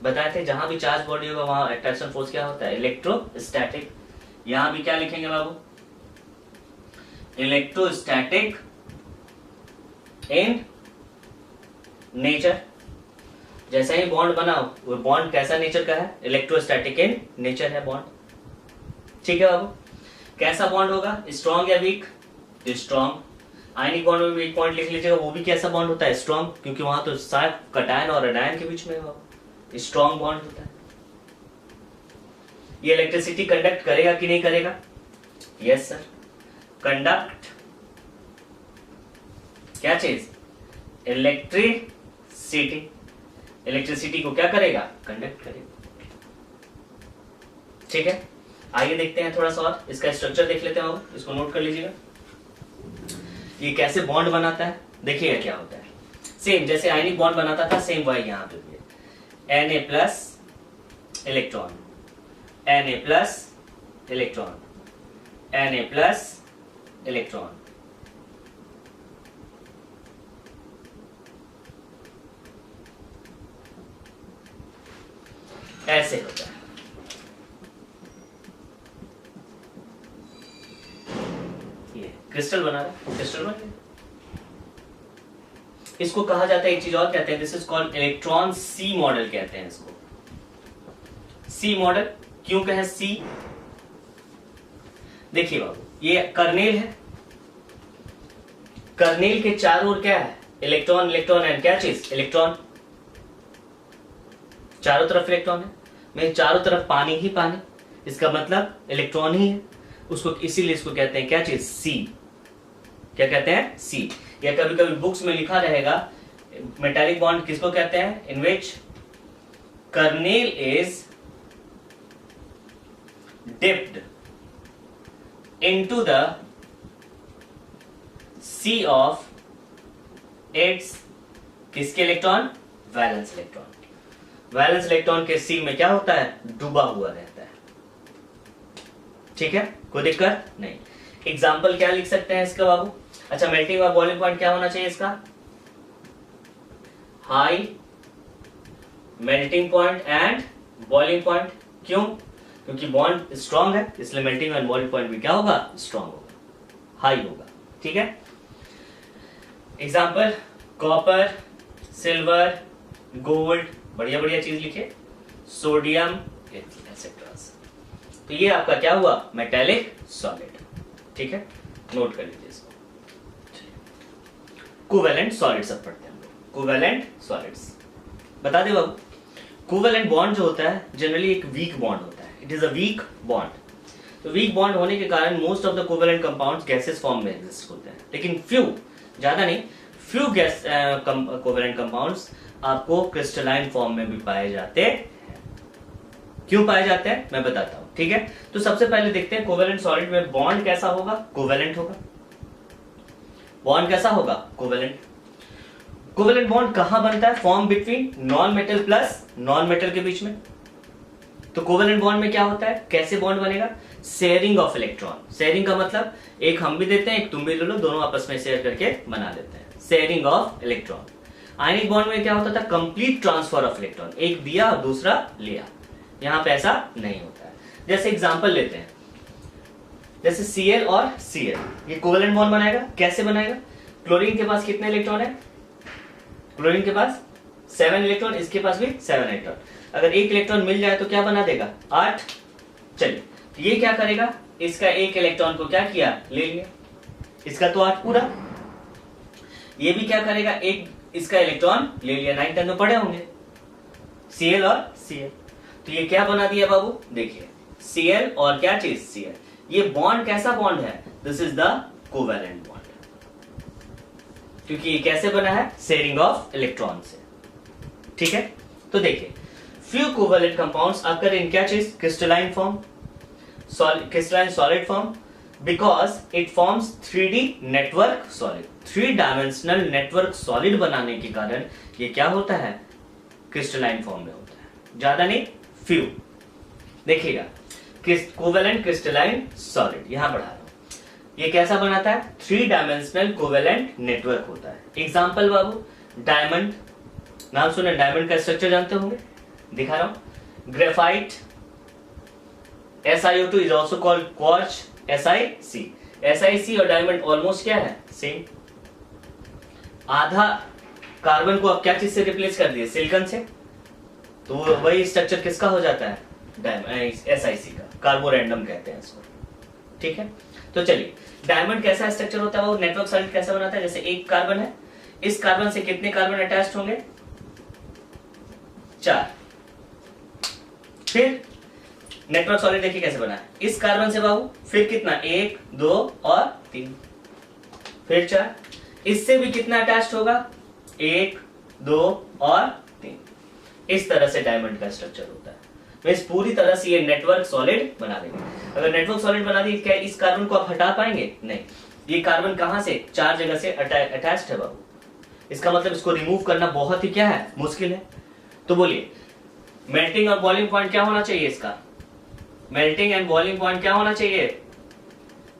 बताए थे जहां भी चार्ज बॉडी होगा वहां अट्रैक्शन फोर्स क्या होता है, इलेक्ट्रोस्टैटिक। यहां भी क्या लिखेंगे बाबू, इलेक्ट्रोस्टैटिक इन नेचर। जैसा ही बॉन्ड बनाओ वो बॉन्ड कैसा नेचर का है, इलेक्ट्रोस्टैटिक इन नेचर है बॉन्ड। ठीक है बाबू, कैसा बॉन्ड होगा, स्ट्रॉन्ग या वीक, स्ट्रॉन्ग। आयनिक बॉन्ड में एक पॉइंट लिख लीजिएगा, वो भी कैसा बॉन्ड होता है, स्ट्रॉन्ग, क्योंकि वहां तो साथ कटायन और एनायन के बीच में स्ट्रॉन्ग बॉन्ड होता है। ये इलेक्ट्रिसिटी कंडक्ट करेगा कि नहीं करेगा, यस सर, कंडक्ट क्या चीज, इलेक्ट्रिसिटी। इलेक्ट्रिसिटी को क्या करेगा, कंडक्ट करेगा। ठीक है, आइए देखते हैं थोड़ा सा और इसका स्ट्रक्चर देख लेते हैं बाबू, इसको नोट कर लीजिएगा। ये कैसे बॉन्ड बनाता है, देखिएगा क्या होता है। सेम जैसे आयनिक बॉन्ड बनाता था सेम वही यहां पे भी है। Na plus electron, Na plus electron, Na plus electron. ऐसे होता है। ये क्रिस्टल बना रहा है, क्रिस्टल बन गया। इसको कहा जाता है, एक चीज और कहते हैं, this is called electron sea model कहते हैं इसको। सी मॉडल क्यों कहें सी, देखिए बाबू ये कर्नेल है, कर्नेल के चारों ओर क्या है, इलेक्ट्रॉन, इलेक्ट्रॉन एंड क्या चीज, इलेक्ट्रॉन। चारों तरफ इलेक्ट्रॉन है, मैं चारों तरफ पानी ही पानी, इसका मतलब इलेक्ट्रॉन ही है उसको, इसीलिए इसको कहते हैं क्या चीज, सी। क्या कहते हैं, सी। या कभी कभी बुक्स में लिखा रहेगा मेटालिक बॉन्ड किसको कहते हैं, in which kernel is dipped into the sea of its किसके electron, valence electron. Valence electron के सी में क्या होता है, डूबा हुआ रहता है। ठीक है, कोई दिक्कत नहीं। एग्जाम्पल क्या लिख सकते हैं इसका बाबू, अच्छा मेल्टिंग और बॉइलिंग पॉइंट क्या होना चाहिए इसका, high melting point and boiling point. क्यों, क्योंकि बॉन्ड स्ट्रांग है इसलिए मेल्टिंग एंड बॉइलिंग पॉइंट भी क्या होगा, स्ट्रांग होगा, हाई होगा। ठीक है, एग्जाम्पल कॉपर, सिल्वर, गोल्ड, बढ़िया बढ़िया चीज लिखे, सोडियम एटसेट्रा। तो ये आपका क्या हुआ, मेटालिक सॉलिड। ठीक है, नोट कर लीजिए इसको। कोवेलेंट सॉलिड्स अब पढ़ते हैं हम लोग, कोवेलेंट सॉलिड्स। बता दे बाबू, कोवेलेंट बॉन्ड जो होता है जनरली एक वीक बॉन्ड होता है, it is a weak bond. तो वीक बॉन्ड होने के कारण most of the covalent compounds gases form में एग्जिस्ट होते हैं, लेकिन फ्यू, ज्यादा नहीं, फ्यू गैस कोवेलेंट कंपाउंड्स आपको क्रिस्टलाइन फॉर्म में भी पाए जाते हैं। क्यों पाए जाते हैं मैं बताता हूं। ठीक है, तो सबसे पहले देखते हैं कोवेलेंट सॉलिड में बॉन्ड कैसा होगा, कोवेलेंट होगा। बॉन्ड कैसा होगा, कोवेलेंट। कोवेलेंट बॉन्ड कहां बनता है, form between non metal plus non metal के बीच में। तो कोवेलेंट बॉन्ड में क्या होता है, कैसे बॉन्ड बनेगा, शेयरिंग ऑफ इलेक्ट्रॉन। शेयरिंग का मतलब एक हम भी देते हैं एक तुम भी ले लो, दोनों आपस में शेयर करके बना देते हैं, sharing of electron. Ionic bond में क्या होता था, कंप्लीट ट्रांसफर ऑफ इलेक्ट्रॉन, एक दिया और दूसरा लिया। यहां पे ऐसा नहीं होता है। जैसे एग्जांपल लेते हैं, जैसे Cl और Cl, ये कोवेलेंट बॉन्ड बनाएगा। कैसे बनाएगा? क्लोरीन के पास कितने इलेक्ट्रॉन है? क्लोरीन के पास 7 इलेक्ट्रॉन, इसके पास भी 7 इलेक्ट्रॉन। अगर एक इलेक्ट्रॉन मिल जाए तो क्या बना देगा? 8। चलिए, ये क्या करेगा? इसका एक इलेक्ट्रॉन को क्या किया? ले लिया। इसका तो 8 पूरा। ये भी क्या करेगा? एक इसका इलेक्ट्रॉन ले लिया। 9 10 में पढ़े होंगे, Cl और Cl। तो ये क्या बना दिया बाबू? देखिए, Cl और क्या चीज? Cl। ये बॉन्ड कैसा बॉन्ड है? This is the covalent bond, क्योंकि ये कैसे बना है? शेयरिंग ऑफ इलेक्ट्रॉन से। ठीक है, तो देखिए, फ्यू कोवेलेंट कंपाउंड्स अकर इन क्या चीज? Crystalline form, crystalline solid form, because it forms 3D network solid. 3 dimensional network solid बनाने के कारण ये क्या होता है? क्रिस्टलाइन फॉर्म में होता है, ज्यादा नहीं, फ्यू। देखिएगा, कोवेलेंट क्रिस्टलाइन सॉलिड, यहां बढ़ा रहा हूं। ये कैसा बनाता है? 3 डायमेंशनल कोवेलेंट नेटवर्क होता है। एग्जांपल बाबू, डायमंड, नाम सुने, डायमंड का स्ट्रक्चर जानते होंगे, दिखा रहा हूं। Graphite, SiO2 is also called quartz, SiC। SiC और डायमंड ऑलमोस्ट क्या है? सेम। आधा कार्बन को आप क्या चीज से रिप्लेस कर दिए? सिलिकॉन से। तो वही स्ट्रक्चर किसका हो जाता है? SiC का, कार्बोरेंडम कहते हैं इसको। ठीक है, तो चलिए, डायमंड कैसा स्ट्रक्चर होता है? वो नेटवर्क सॉलिड कैसा बनाता है? जैसे एक कार्बन है, इस कार्बन से कितने कार्बन अटैच्ड होंगे? 4। फिर नेटवर्क सॉलिड देखिए कैसे बना है। इस कार्बन से बाबू फिर कितना? 1 2 और 3, फिर 4। इससे भी कितना अटैच्ड होगा? 1 2 और 3। इस तरह से डायमंड का स्ट्रक्चर होता है। इस पूरी तरह से ये नेटवर्क सॉलिड बना देंगे। अगर नेटवर्क सॉलिड बना दी, क्या इस कार्बन को आप हटा पाएंगे? नहीं। ये कार्बन कहां से? 4 जगह से अटैच्ड है बाबू। इसका मतलब इसको रिमूव करना बहुत ही क्या है? मुश्किल है। तो बोलिए, मेल्टिंग और बॉइलिंग पॉइंट क्या होना चाहिए इसका? मेल्टिंग एंड बॉइलिंग पॉइंट क्या होना चाहिए?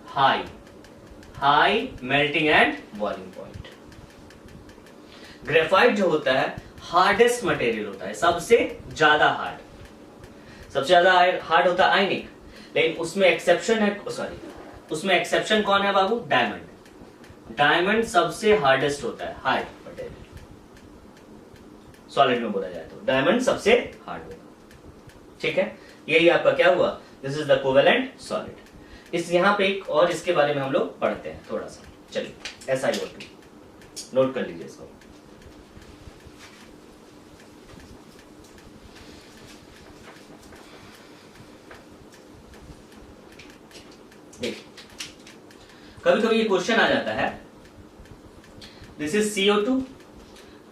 High. High melting and boiling point. Graphite जो होता है हार्डेस्ट मटेरियल होता है, सबसे ज्यादा हार्ड। सबसे ज्यादा हार्ड होता है आयनिक, लेकिन उसमें एक्सेप्शन है, सॉरी, उसमें एक्सेप्शन कौन है बाबू? डायमंड। डायमंड सबसे हार्डेस्ट होता है, हार्ड मटेरियल। सॉलिड में बोला जाए तो डायमंड सबसे हार्ड होगा। ठीक है, यही आपका क्या हुआ? This is the covalent solid. इस यहां पे एक और इसके बारे में हम लोग पढ़ते हैं थोड़ा सा। चलिए, SiO2 नोट कर लीजिए इसको। देखिए, कभी कभी ये क्वेश्चन आ जाता है, this is CO2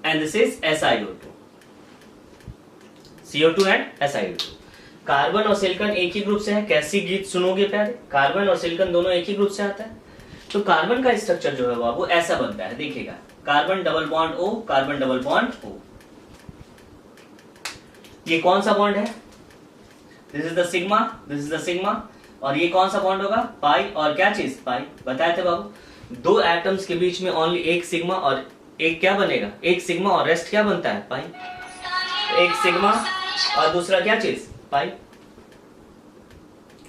and this is SiO2। CO2 and SiO2। Carbon और सिलिकॉन एक ही ग्रुप से है। कैसी गीत सुनोगे प्यारे? कार्बन और सिलिकॉन दोनों एक ही ग्रुप से आता है। तो कार्बन का स्ट्रक्चर जो है बाबू ऐसा बनता है, देखिएगा, carbon double bond O, carbon double bond O। ये कौन सा बॉन्ड है? This is the sigma, this is the sigma. और ये कौन सा बॉन्ड होगा? पाई। और क्या चीज? पाई। बताए थे बाबू, 2 एटम्स के बीच में ओनली एक सिग्मा और एक क्या बनेगा? एक सिग्मा और रेस्ट क्या बनता है? पाई। एक सिग्मा और दूसरा क्या चीज? पाई।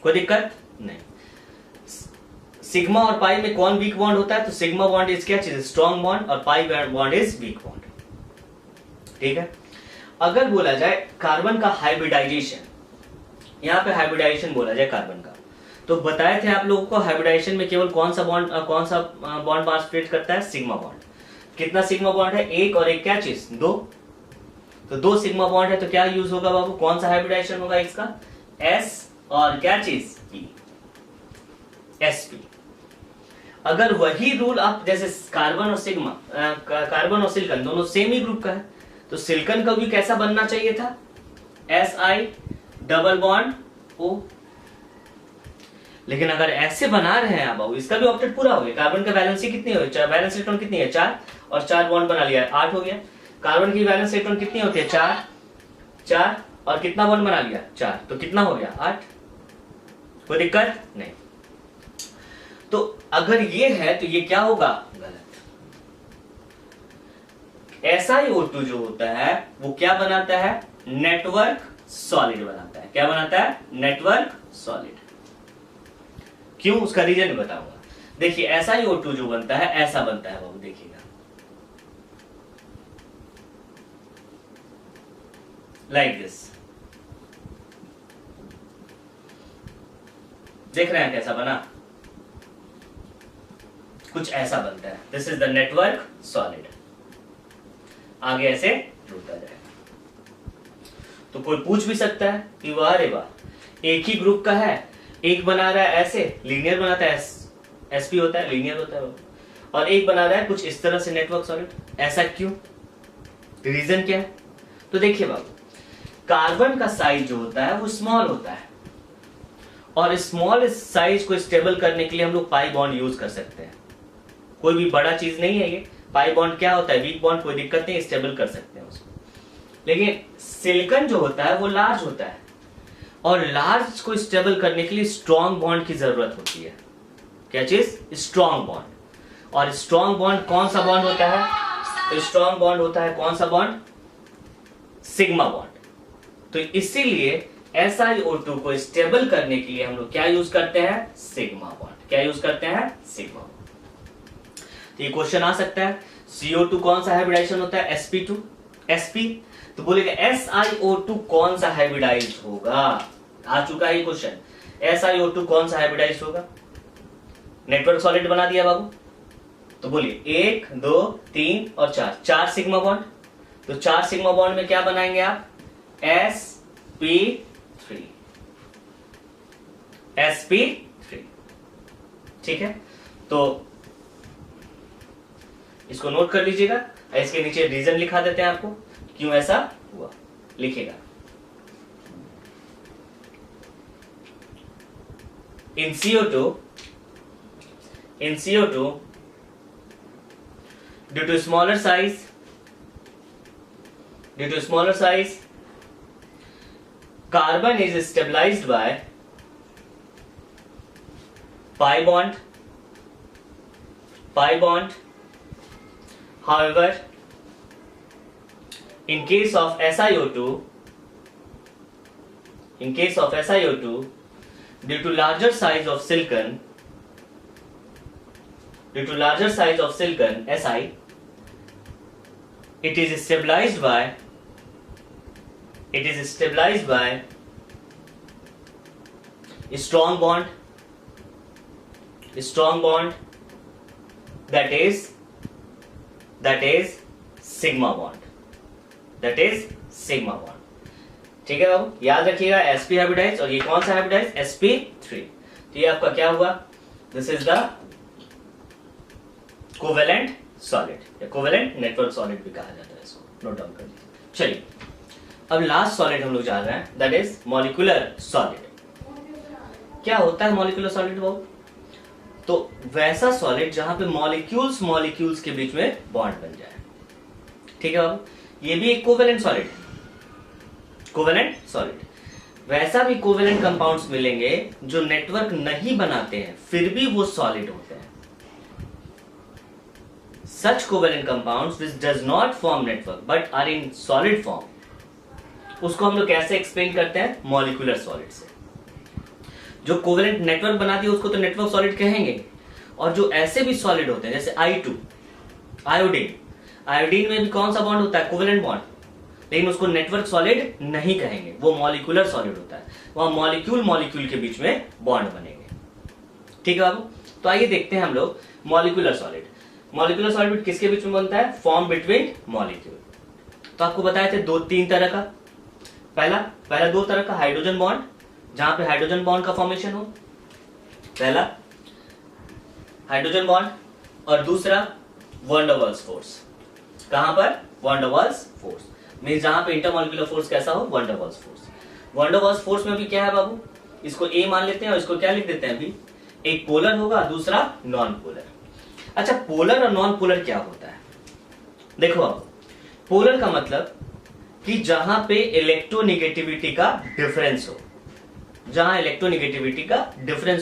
कोई दिक्कत नहीं। सिग्मा और पाई में कौन वीक बॉन्ड होता है? तो सिग्मा बॉन्ड इज क्या चीज? स्ट्रॉन्ग बॉन्ड, और pi bond is weak bond. ठीक है, अगर बोला जाए कार्बन का हाइब्रिडाइजेशन, यहां पे हाइब्रिडाइजेशन बोला जाए कार्बन का, तो बताए थे आप लोगों को हाइब्रिडाइजेशन में केवल कौन सा बॉन्ड पार्टिसिपेट करता है? Sigma bond. कितना सिग्मा बॉन्ड है? 1 और 1 क्या चीज? 2। तो 2 सिग्मा बॉन्ड है, तो क्या यूज होगा बाबू? कौन सा हाइब्रिडाइजेशन होगा इसका? S और क्या चीज? P, sp। अगर वही रूल आप, जैसे कार्बन और सिग्मा, कार्बन और सिलिकॉन दोनों सेम ही ग्रुप का है, तो सिलिकॉन का भी कैसा बनना चाहिए था? Si double bond O। लेकिन अगर ऐसे बना रहे हैं आप बाबू, इसका भी ऑक्टेट पूरा हो गया। कार्बन का वैलेंसी कितनी हो गई? वैलेंस इलेक्ट्रॉन कितनी है? 4, और 4 बॉन्ड बना लिया, 8 हो गया। कार्बन की वैलेंस इलेक्ट्रॉन कितनी होती है? 4 4, और कितना बॉन्ड बना लिया? 4, तो कितना हो गया? 8। कोई दिक्कत नहीं। तो अगर ये है तो ये क्या होगा? गलत। SiO2 जो होता है वो क्या बनाता है? नेटवर्क सॉलिड बनाता है। क्या बनाता है? Network solid. क्यों, उसका रीजन बताऊंगा। देखिए SiO2 जो बनता है ऐसा बनता है बाबू, देखिएगा लाइक दिस, देख रहे हैं कैसा बना, कुछ ऐसा बनता है। This is the network solid, आगे ऐसे जुड़ता जाएगा। तो कोई पूछ भी सकता है कि वाह रे वाह, एक ही ग्रुप का है, एक बना रहा है ऐसे लीनियर बनाता है, sp होता है लीनियर होता है, और एक बना रहा है कुछ इस तरह से नेटवर्क सॉलिड, ऐसा क्यों, रीजन क्या है? तो देखिए बाबू, कार्बन का साइज जो होता है वो स्मॉल होता है, और स्मॉल साइज को स्टेबल करने के लिए हम लोग पाई बॉन्ड यूज कर सकते हैं। कोई भी बड़ा चीज नहीं है ये, पाई बॉन्ड क्या होता है, वीक बॉन्ड, कोई दिक्कत नहीं, स्टेबल कर सकते हैं उसको। लेकिन सिलिकॉन जो होता है वो लार्ज होता है, और लार्ज को स्टेबल करने के लिए स्ट्रॉन्ग बॉन्ड की जरूरत होती है। क्या चीज, स्ट्रॉन्ग बॉन्ड। और स्ट्रॉन्ग बॉन्ड कौन सा बॉन्ड होता है, तो स्ट्रॉन्ग बॉन्ड होता है कौन सा बॉन्ड, सिग्मा बॉन्ड। तो इसीलिए SiO2 को स्टेबल करने के लिए हम लोग क्या यूज करते हैं, सिग्मा बॉन्ड। क्या यूज करते हैं, सिग्मा बॉन्ड। तो ये क्वेश्चन आ सकता है, CO2 कौन सा हाइब्रिडाइजेशन होता है, sp2 sp, तो बोलेगा SiO2 कौन सा हाइब्रिडाइज होगा। आ चुका है ये क्वेश्चन, SiO2 कौन सा हाइब्रिडाइज होगा। नेटवर्क सॉलिड बना दिया बाबू, तो बोलिए 1 2 3 और 4, 4 सिग्मा बॉन्ड। तो 4 सिग्मा बॉन्ड में क्या बनाएंगे आप, sp3, sp3, ठीक है। तो इसको नोट कर लीजिएगा, इसके नीचे रीजन लिखा देते हैं आपको क्यों ऐसा हुआ, लिखेगा in CO2 due to smaller size carbon is stabilized by pi bond. However, in case of SiO2 due to larger size of silicon Si, it is stabilized by strong bond that is sigma bond, ठीक है बाबू, याद रखिएगा sp hybridise, और ये कौन सा hybridise, sp3। तो ये आपका क्या हुआ, this is the covalent solid, या कोवेलेंट नेटवर्क सॉलिड भी कहा जाता है इसको, नोट डाउन कर लीजिए। चलिए अब लास्ट सॉलिड हम लोग जा रहे हैं, दैट इज मॉलिक्यूलर सॉलिड। क्या होता है मॉलिक्यूलर सॉलिड बाबू, तो वैसा सॉलिड जहां पे मॉलिक्यूल्स के बीच में बॉन्ड बन जाए, ठीक है बाबू। ये भी एक कोवेलेंट सॉलिड, वैसा भी कोवेलेंट कंपाउंड्स मिलेंगे जो नेटवर्क नहीं बनाते हैं फिर भी वो सॉलिड होते हैं। Such covalent compounds which does not form network but are in solid form, उसको हम लोग कैसे एक्सप्लेन करते हैं, मॉलिक्यूलर सॉलिड से। जो कोवेलेंट नेटवर्क बनाती है उसको तो नेटवर्क सॉलिड कहेंगे, और जो ऐसे भी सॉलिड होते हैं जैसे I2 आयोडीन में भी कौन सा बॉन्ड होता है, कोवेलेंट बॉन्ड, लेकिन उसको नेटवर्क सॉलिड नहीं कहेंगे, वो मॉलिक्यूलर सॉलिड होता है, वहां मॉलिक्यूल के बीच में बॉन्ड बनेंगे, ठीक है बाबू। तो आइए देखते हैं हम लोग मॉलिक्यूलर सॉलिड किसके बीच में बनता है, फॉर्म बिटवीन मॉलिक्यूल। तो आपको बताए थे 2-3 तरह का, पहला 2 तरह का हाइड्रोजन बॉन्ड, जहां पे हाइड्रोजन बॉन्ड का फॉर्मेशन हो, पहला हाइड्रोजन बॉन्ड, और दूसरा वैन डर वाल्स फोर्स। कहां पर, van der waals force means जहां पे इंटरमॉलिक्यूलर फोर्स कैसा हो, van der waals force. Van der waals force में भी क्या है बाबू, इसको ए मान लेते हैं और इसको क्या लिख देते हैं अभी, एक पोलर होगा दूसरा नॉन पोलर। अच्छा, पोलर और नॉन पोलर क्या होता है, देखो अब पोलर का मतलब कि जहां पे इलेक्ट्रोनेगेटिविटी का डिफरेंस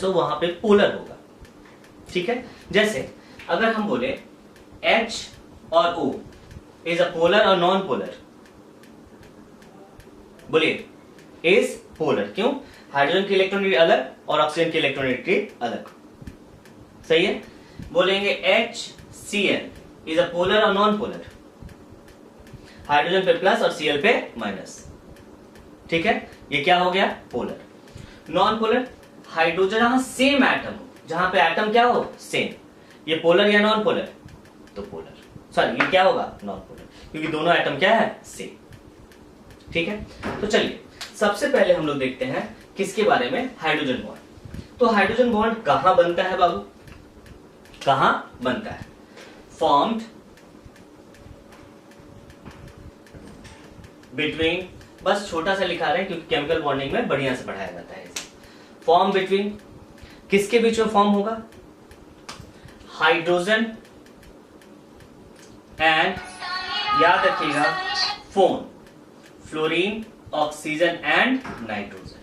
हो, वहां पे पोलर होगा, ठीक है। जैसे अगर हम बोले H और O इज अ पोलर और नॉन पोलर, बोलिए इज पोलर। क्यों? हाइड्रोजन की इलेक्ट्रॉनिटी अलग और ऑक्सीजन की इलेक्ट्रॉनिटी अलग। सही है। बोलेंगे HCl इज अ पोलर और नॉन पोलर। हाइड्रोजन पे प्लस और Cl पे माइनस। ठीक है, ये क्या हो गया? पोलर। नॉन पोलर, हाइड्रोजन जहां सेम एटम हो, जहां पे एटम क्या हो? सेम। ये पोलर या नॉन पोलर? तो पोलर। सॉरी, ये क्या होगा? नॉन पोलर, क्योंकि दोनों एटम क्या है? सेम। ठीक है, तो चलिए सबसे पहले हम लोग देखते हैं किसके बारे में? Hydrogen bond. तो हाइड्रोजन बॉन्ड कहां बनता है बाबू? कहां बनता है? फॉर्म्ड बिटवीन, बस छोटा सा लिखा रहे हैं क्योंकि केमिकल बॉन्डिंग में बढ़िया से पढ़ाया जाता है। फॉर्म बिटवीन, किसके बीच में फॉर्म होगा? हाइड्रोजन एंड, याद रखिएगा, phone, fluorine, oxygen and nitrogen.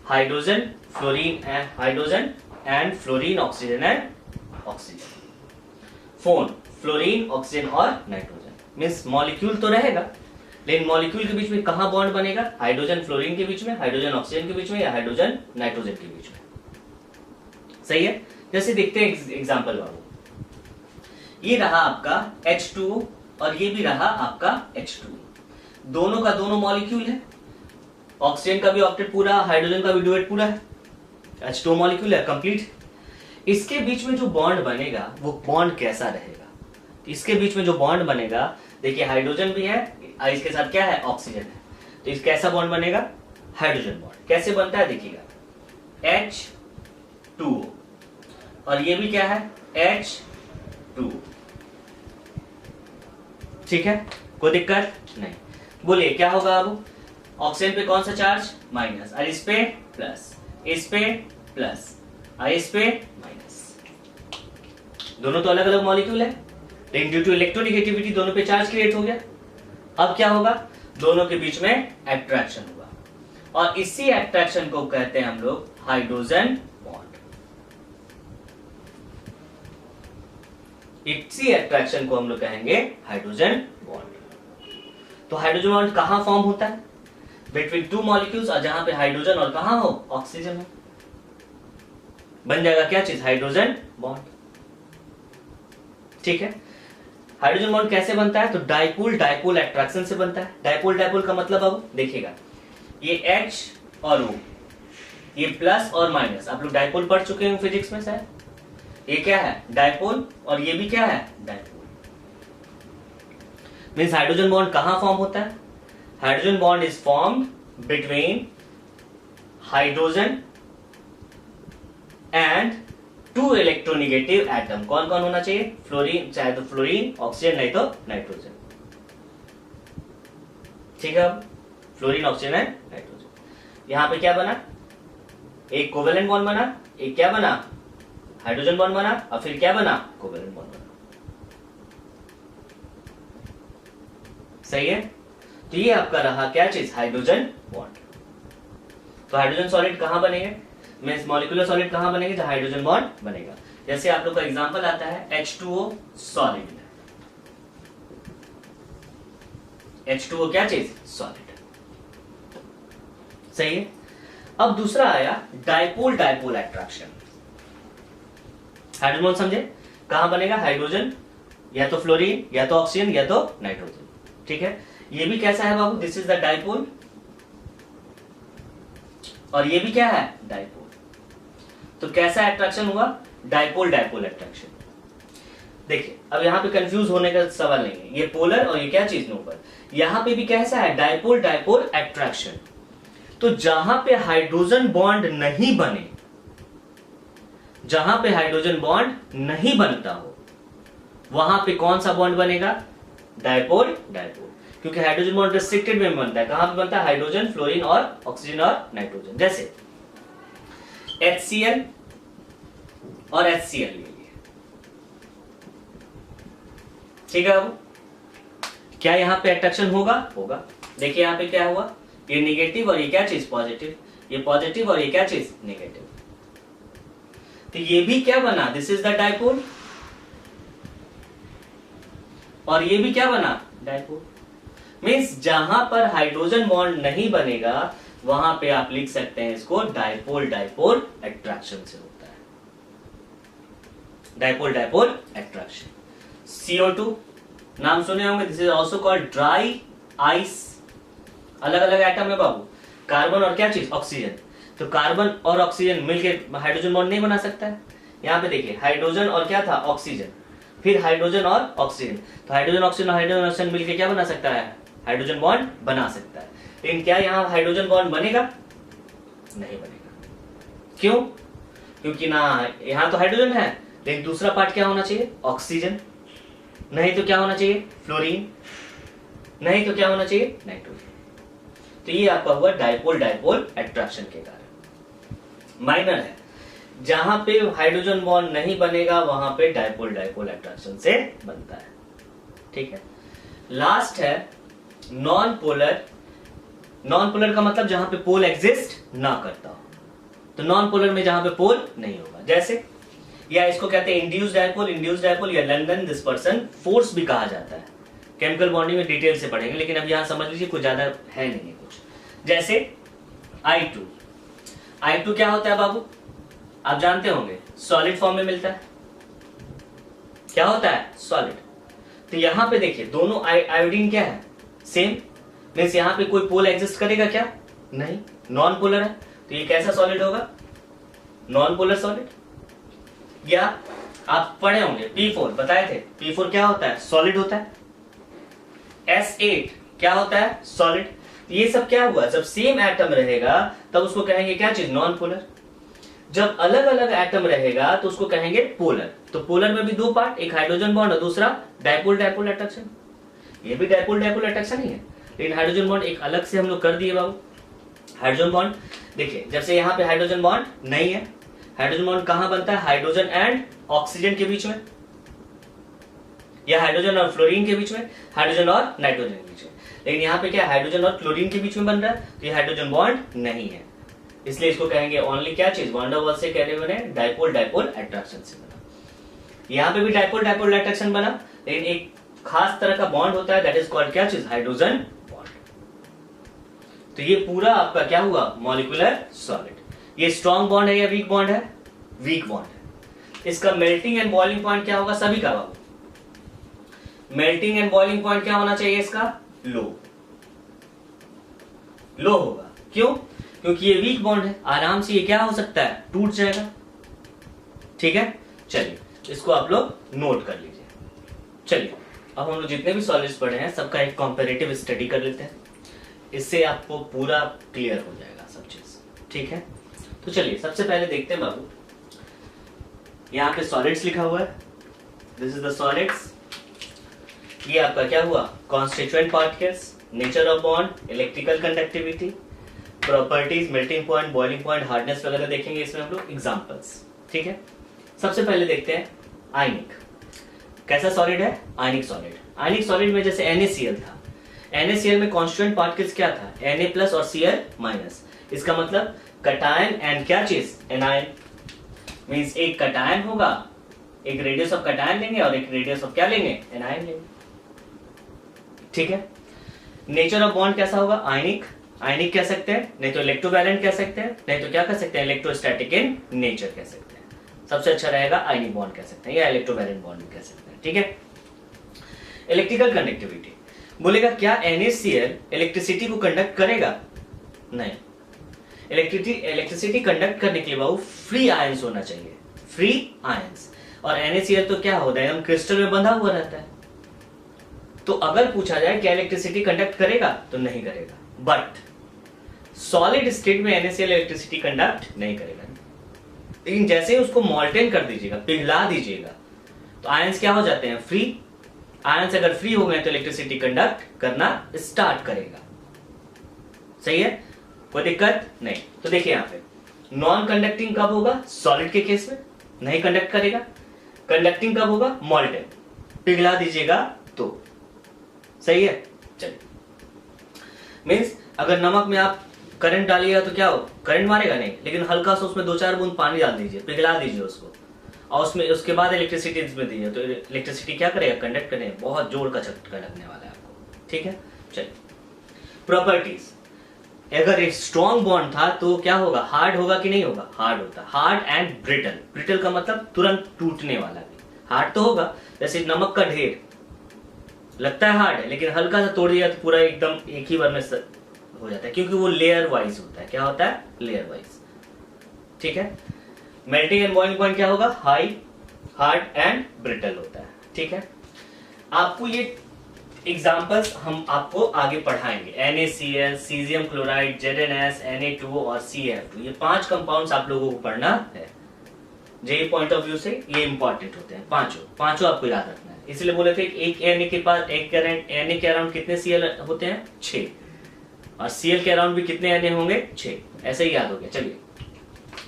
Hydrogen, fluorine and hydrogen and fluorine, oxygen and oxygen. Phone, fluorine, oxygen और नाइट्रोजन। मीन्स मॉलिक्यूल तो रहेगा, लेकिन मॉलिक्यूल के बीच में कहां बॉन्ड बनेगा? हाइड्रोजन फ्लोरीन के बीच में, हाइड्रोजन ऑक्सीजन के बीच में, या हाइड्रोजन नाइट्रोजन के बीच में। सही है। जैसे देखते हैं एग्जांपल बाबू, ये रहा आपका H2O और ये भी रहा आपका H2O। दोनों का दोनों मॉलिक्यूल है, ऑक्सीजन का भी ऑक्टेट पूरा, हाइड्रोजन का भी डुएट पूरा है, H2O मॉलिक्यूल है कंप्लीट। इसके बीच में जो बॉन्ड बनेगा वो बॉन्ड कैसा रहेगा? इसके बीच में जो बॉन्ड बनेगा, देखिए हाइड्रोजन भी है, इसके साथ क्या है? ऑक्सीजन है, तो इस कैसा बॉन्ड बनेगा? Hydrogen bond. कैसे बनता है देखिएगा, H2O और ये भी क्या है? H2O। ठीक है, कोई दिक्कत नहीं। बोलिए क्या होगा अब? ऑक्सीजन पे कौन सा चार्ज? माइनस, और इस पे प्लस, इस पे प्लस, और इस पे माइनस। दोनों तो अलग अलग मॉलिक्यूल है, लेकिन ड्यू टू इलेक्ट्रोनेगेटिविटी दोनों पे चार्ज क्रिएट हो गया। अब क्या होगा? दोनों के बीच में अट्रैक्शन होगा, और इसी अट्रैक्शन को कहते हैं हम लोग हाइड्रोजन बॉन्ड। इसी अट्रैक्शन को हम लोग कहेंगे हाइड्रोजन बॉन्ड। तो हाइड्रोजन बॉन्ड कहां फॉर्म होता है? बिटवीन टू मॉलिक्यूल्स, और जहां पे हाइड्रोजन और कहां हो? ऑक्सीजन हो। बन जाएगा क्या चीज? Hydrogen bond. ठीक है। हाइड्रोजन बॉन्ड कैसे बनता है? तो डाइपोल डाइपोल अट्रैक्शन से बनता है। डाइपोल डाइपोल का मतलब अब देखिएगा, ये H और O, ये प्लस और माइनस, आप लोग डाइपोल पढ़ चुके हैं फिजिक्स में शायद। ये क्या है? डाइपोल, और ये भी क्या है? डाइपोल। मींस हाइड्रोजन बॉन्ड कहां फॉर्म होता है? Hydrogen bond is formed between hydrogen and two electronegative atom. कौन कौन होना चाहिए? फ्लोरीन, चाहे तो फ्लोरीन, ऑक्सीजन, नहीं तो नाइट्रोजन। ठीक है, अब फ्लोरीन, ऑक्सीजन एंड नाइट्रोजन। यहां पे क्या बना? एक कोवेलेंट बॉन्ड बना, एक क्या बना? हाइड्रोजन बॉन्ड बना, और फिर क्या बना? कोवेलेंट बॉन्ड बना। सही है। तो ये आपका रहा क्या चीज? Hydrogen bond. तो हाइड्रोजन सॉलिड कहां बनेंगे? मींस मॉलिक्यूलर सॉलिड कहां बनेंगे? जहां हाइड्रोजन बॉन्ड बनेगा। जैसे आप लोग का एग्जांपल आता है H2O सॉलिड। H2O क्या चीज? सॉलिड। सही है। अब दूसरा आया dipole dipole attraction. Hydrogen bond समझे? कहां बनेगा? हाइड्रोजन, या तो फ्लोरीन, या तो ऑक्सीजन, या तो नाइट्रोजन। ठीक है। ये भी कैसा है बाबू? दिस इज द डाइपोल, और ये भी क्या है? डाइपोल। तो कैसा अट्रैक्शन हुआ? Dipole dipole attraction. देखिए अब यहां पे कंफ्यूज होने का सवाल नहीं है, ये पोलर और ये क्या चीज ऊपर। यहां पे भी कैसा है? Dipole dipole attraction. तो जहां पे हाइड्रोजन बॉन्ड नहीं बने, जहां पे हाइड्रोजन बॉन्ड नहीं बनता हो, वहां पे कौन सा बॉन्ड बनेगा? Dipole dipole. क्योंकि हाइड्रोजन बॉन्ड रिस्ट्रिक्टेड में बनता है। कहां पे बनता है? हाइड्रोजन, फ्लोरीन और ऑक्सीजन और नाइट्रोजन। जैसे HCl और HCl ले लिए। ठीक है। अब क्या यहां पे अट्रैक्शन होगा? होगा। देखिए यहां पे क्या हुआ? ये नेगेटिव और ये क्या चीज? पॉजिटिव। ये पॉजिटिव और ये क्या चीज? नेगेटिव। तो ये भी क्या बना? दिस इज द डाइपोल, और ये भी क्या बना? डाइपोल। मीन्स जहां पर हाइड्रोजन बॉन्ड नहीं बनेगा वहां पे आप लिख सकते हैं इसको डाइपोल डाइपोल अट्रैक्शन से होता है, डाइपोल डाइपोल अट्रैक्शन। CO2 नाम सुने होंगे, this is also called dry ice. अलग अलग एटम है बाबू, कार्बन और क्या चीज, ऑक्सीजन। तो कार्बन और ऑक्सीजन मिलकर हाइड्रोजन बॉन्ड नहीं बना सकता है। यहाँ पे देखिए हाइड्रोजन और क्या था, ऑक्सीजन, फिर हाइड्रोजन और ऑक्सीजन। तो हाइड्रोजन ऑक्सीजन और हाइड्रोजन ऑक्सीजन मिलकर क्या बना सकता है, हाइड्रोजन बॉन्ड बना सकता है। लेकिन क्या यहाँ हाइड्रोजन बॉन्ड बनेगा, नहीं बनेगा। क्यों, क्योंकि ना यहाँ तो हाइड्रोजन है, लेकिन दूसरा पार्ट क्या होना चाहिए, ऑक्सीजन। नहीं तो क्या होना चाहिए, फ्लोरीन। नहीं तो क्या होना चाहिए, नाइट्रोजन। तो ये आपका हुआ डाइपोल डाइपोल अट्रैक्शन के कारण। माइनर है, जहां पे हाइड्रोजन बॉन्ड नहीं बनेगा वहां पे डाइपोल डाइपोल अट्रैक्शन से बनता है। ठीक है, लास्ट है नॉन पोलर। नॉन पोलर का मतलब जहां पे पोल एग्जिस्ट ना करता हो। तो नॉन पोलर में जहां पे पोल नहीं होगा, जैसे या इसको कहते हैं इंड्यूस्ड डाइपोल, इंड्यूस्ड डाइपोल या लंदन डिस्पर्सन फोर्स भी कहा जाता है। केमिकल बॉन्डिंग में डिटेल से पढ़ेंगे, लेकिन अब यहां समझ लीजिए कुछ ज्यादा है नहीं है कुछ। जैसे I2, I2 क्या होता है बाबू, आप जानते होंगे, सॉलिड फॉर्म में मिलता है। क्या होता है, सॉलिड। तो यहां पे देखिए दोनों आयोडीन क्या है, सेम। मीन्स यहां पे कोई पोल एग्जिस्ट करेगा क्या, नहीं, नॉन पोलर है। तो ये कैसा सॉलिड होगा, नॉन पोलर सॉलिड। या आप पढ़े होंगे P4, बताए थे, P4 क्या होता है, सॉलिड होता है। S8 क्या होता है, सॉलिड। ये सब क्या हुआ, जब सेम एटम रहेगा तब उसको कहेंगे क्या चीज, नॉन पोलर। जब अलग अलग एटम रहेगा तो उसको कहेंगे पोलर। तो पोलर में भी दो पार्ट, एक हाइड्रोजन बॉन्ड और दूसरा डाइपोल डाइपोल अट्रैक्शन। ये भी डाइपोल डाइपोल अट्रैक्शन ही है, लेकिन हाइड्रोजन बॉन्ड एक अलग से हम लोग कर दिए बाबू। हाइड्रोजन बॉन्ड देखिए, जब से यहाँ पे हाइड्रोजन बॉन्ड नहीं है, हाइड्रोजन बॉन्ड कहां बनता है, हाइड्रोजन एंड ऑक्सीजन के बीच में, या हाइड्रोजन और फ्लोरीन के बीच में, हाइड्रोजन और नाइट्रोजन के बीच में। लेकिन यहाँ पे क्या हाइड्रोजन और क्लोरीन के बीच में बन रहा है, तो ये हाइड्रोजन बॉन्ड नहीं है, इसलिए इसको कहेंगे ओनली क्या चीज, वंडर वॉल से कह रहे बने, डाइपोल डाइपोल अट्रैक्शन से बना। यहाँ पे भी डाइपोल डाइपोल अट्रैक्शन बना, लेकिन एक खास तरह का बॉन्ड होता है, दैट इज कॉल्ड क्या चीज, हाइड्रोजन बॉन्ड। तो ये पूरा आपका क्या हुआ, मॉलिक्यूलर सॉलिड। ये स्ट्रॉन्ग बॉन्ड है या वीक बॉन्ड है, वीक बॉन्ड है। इसका मेल्टिंग एंड बॉइलिंग पॉइंट क्या होगा, सभी का बाबू, मेल्टिंग एंड बॉइलिंग पॉइंट क्या होना चाहिए इसका, लो, लो होगा। क्यों, क्योंकि ये वीक बॉन्ड है, आराम से ये क्या हो सकता है, टूट जाएगा। ठीक है, चलिए इसको आप लोग नोट कर लीजिए। चलिए अब हम लोग जितने भी सॉलिड्स पढ़े हैं सबका एक कॉम्पेरेटिव स्टडी कर लेते हैं, इससे आपको पूरा क्लियर हो जाएगा सब चीज। ठीक है, तो चलिए सबसे पहले देखते हैं बाबू, यहाँ पे सॉलिड्स लिखा हुआ है, दिस इज द सॉलिड्स। ये आपका क्या हुआ, constituent particles, nature of bond, electrical conductivity, properties, melting point, boiling point, hardness वगैरह देखेंगे इसमें हम लोग एग्जांपल्स। ठीक है, सबसे पहले देखते हैं आयनिक। कैसा सॉलिड है, आयनिक सॉलिड। आयनिक सॉलिड में जैसे NaCl था, NaCl में कॉन्स्टिट्यूएंट पार्टिकल्स क्या था, Na+ और Cl-। इसका मतलब कटायन एंड क्या चीज, एनायन। मींस एक कटायन होगा, एक रेडियस ऑफ कटायन लेंगे और एक रेडियस ऑफ क्या लेंगे, एनायन लेंगे। ठीक है, नेचर ऑफ बॉन्ड कैसा होगा, आयनिक। आयनिक कह सकते हैं, नहीं तो इलेक्ट्रोवैलेंट कह सकते हैं, नहीं तो क्या कह सकते हैं, इलेक्ट्रोस्टैटिक इन नेचर कह सकते हैं। सबसे अच्छा रहेगा आयनिक बॉन्ड कह सकते हैं या इलेक्ट्रोवैलेंट बॉन्ड भी कह सकते हैं। ठीक है, इलेक्ट्रिकल कंडक्टिविटी बोलेगा क्या NaCl इलेक्ट्रिसिटी को कंडक्ट करेगा, नहीं। इलेक्ट्रिसिटी कंडक्ट करने के लिए बाबू फ्री आयंस होना चाहिए, फ्री आयंस। और NaCl तो क्या होता है, एकदम क्रिस्टल में बंधा हुआ रहता है। तो अगर पूछा जाए क्या इलेक्ट्रिसिटी कंडक्ट करेगा, तो नहीं करेगा। बट सॉलिड स्टेट में NaCl इलेक्ट्रिसिटी कंडक्ट नहीं करेगा, लेकिन जैसे ही उसको मॉल्टेन कर दीजिएगा, पिघला दीजिएगा, तो आयंस क्या हो जाते हैं, फ्री। आयंस अगर फ्री हो गए तो इलेक्ट्रिसिटी कंडक्ट करना स्टार्ट करेगा। सही है, कोई दिक्कत नहीं। तो देखिए यहाँ पे नॉन कंडक्टिंग कब होगा, सॉलिड के केस में नहीं कंडक्ट करेगा। कंडक्टिंग कब होगा, मॉल्टेन, पिघला दीजिएगा तो। सही है, चलिए। मीन्स अगर नमक में आप करंट डालिएगा तो क्या हो, करंट मारेगा नहीं, लेकिन हल्का सा उसमें 2-4 बूंद पानी डाल दीजिए, पिघला दीजिए उसको, और उसमें उसके बाद इलेक्ट्रिसिटी इसमें दीजिए, तो इलेक्ट्रिसिटी क्या करेगा, कंडक्ट करेगा। बहुत जोर का झटका लगने वाला है आपको। ठीक है, चलिए प्रॉपर्टीज, अगर एक स्ट्रॉन्ग बॉन्ड था तो क्या होगा, हार्ड होगा कि नहीं होगा, हार्ड होता, हार्ड एंड ब्रिटल, ब्रिटल का मतलब तुरंत टूटने वाला भी, हार्ड तो होगा, जैसे नमक का ढेर लगता है हार्ड है लेकिन हल्का सा तोड़ दिया तो पूरा एकदम एक ही बार में हो जाता है, क्योंकि वो लेयर वाइज होता है, क्या होता है, लेयर वाइज, ठीक है। मेल्टिंग एंड बॉइलिंग पॉइंट क्या होगा, हाई, हार्ड एंड ब्रिटल होता है, ठीक है। आपको ये एग्जांपल्स हम आपको आगे पढ़ाएंगे, NaCl, caesium chloride, ZnS, Na2 और CF2, ये 5 कंपाउंड्स आप लोगों को पढ़ना है। जेई पॉइंट ऑफ व्यू से ये इंपॉर्टेंट होते हैं, पांचों आपको याद रखना है। इसलिए बोले थे एक Na के पास Na के अराउंड कितने Cl होते हैं, 6, और Cl के अराउंड भी कितने Na होंगे, 6, ऐसे ही याद हो गया। चलिए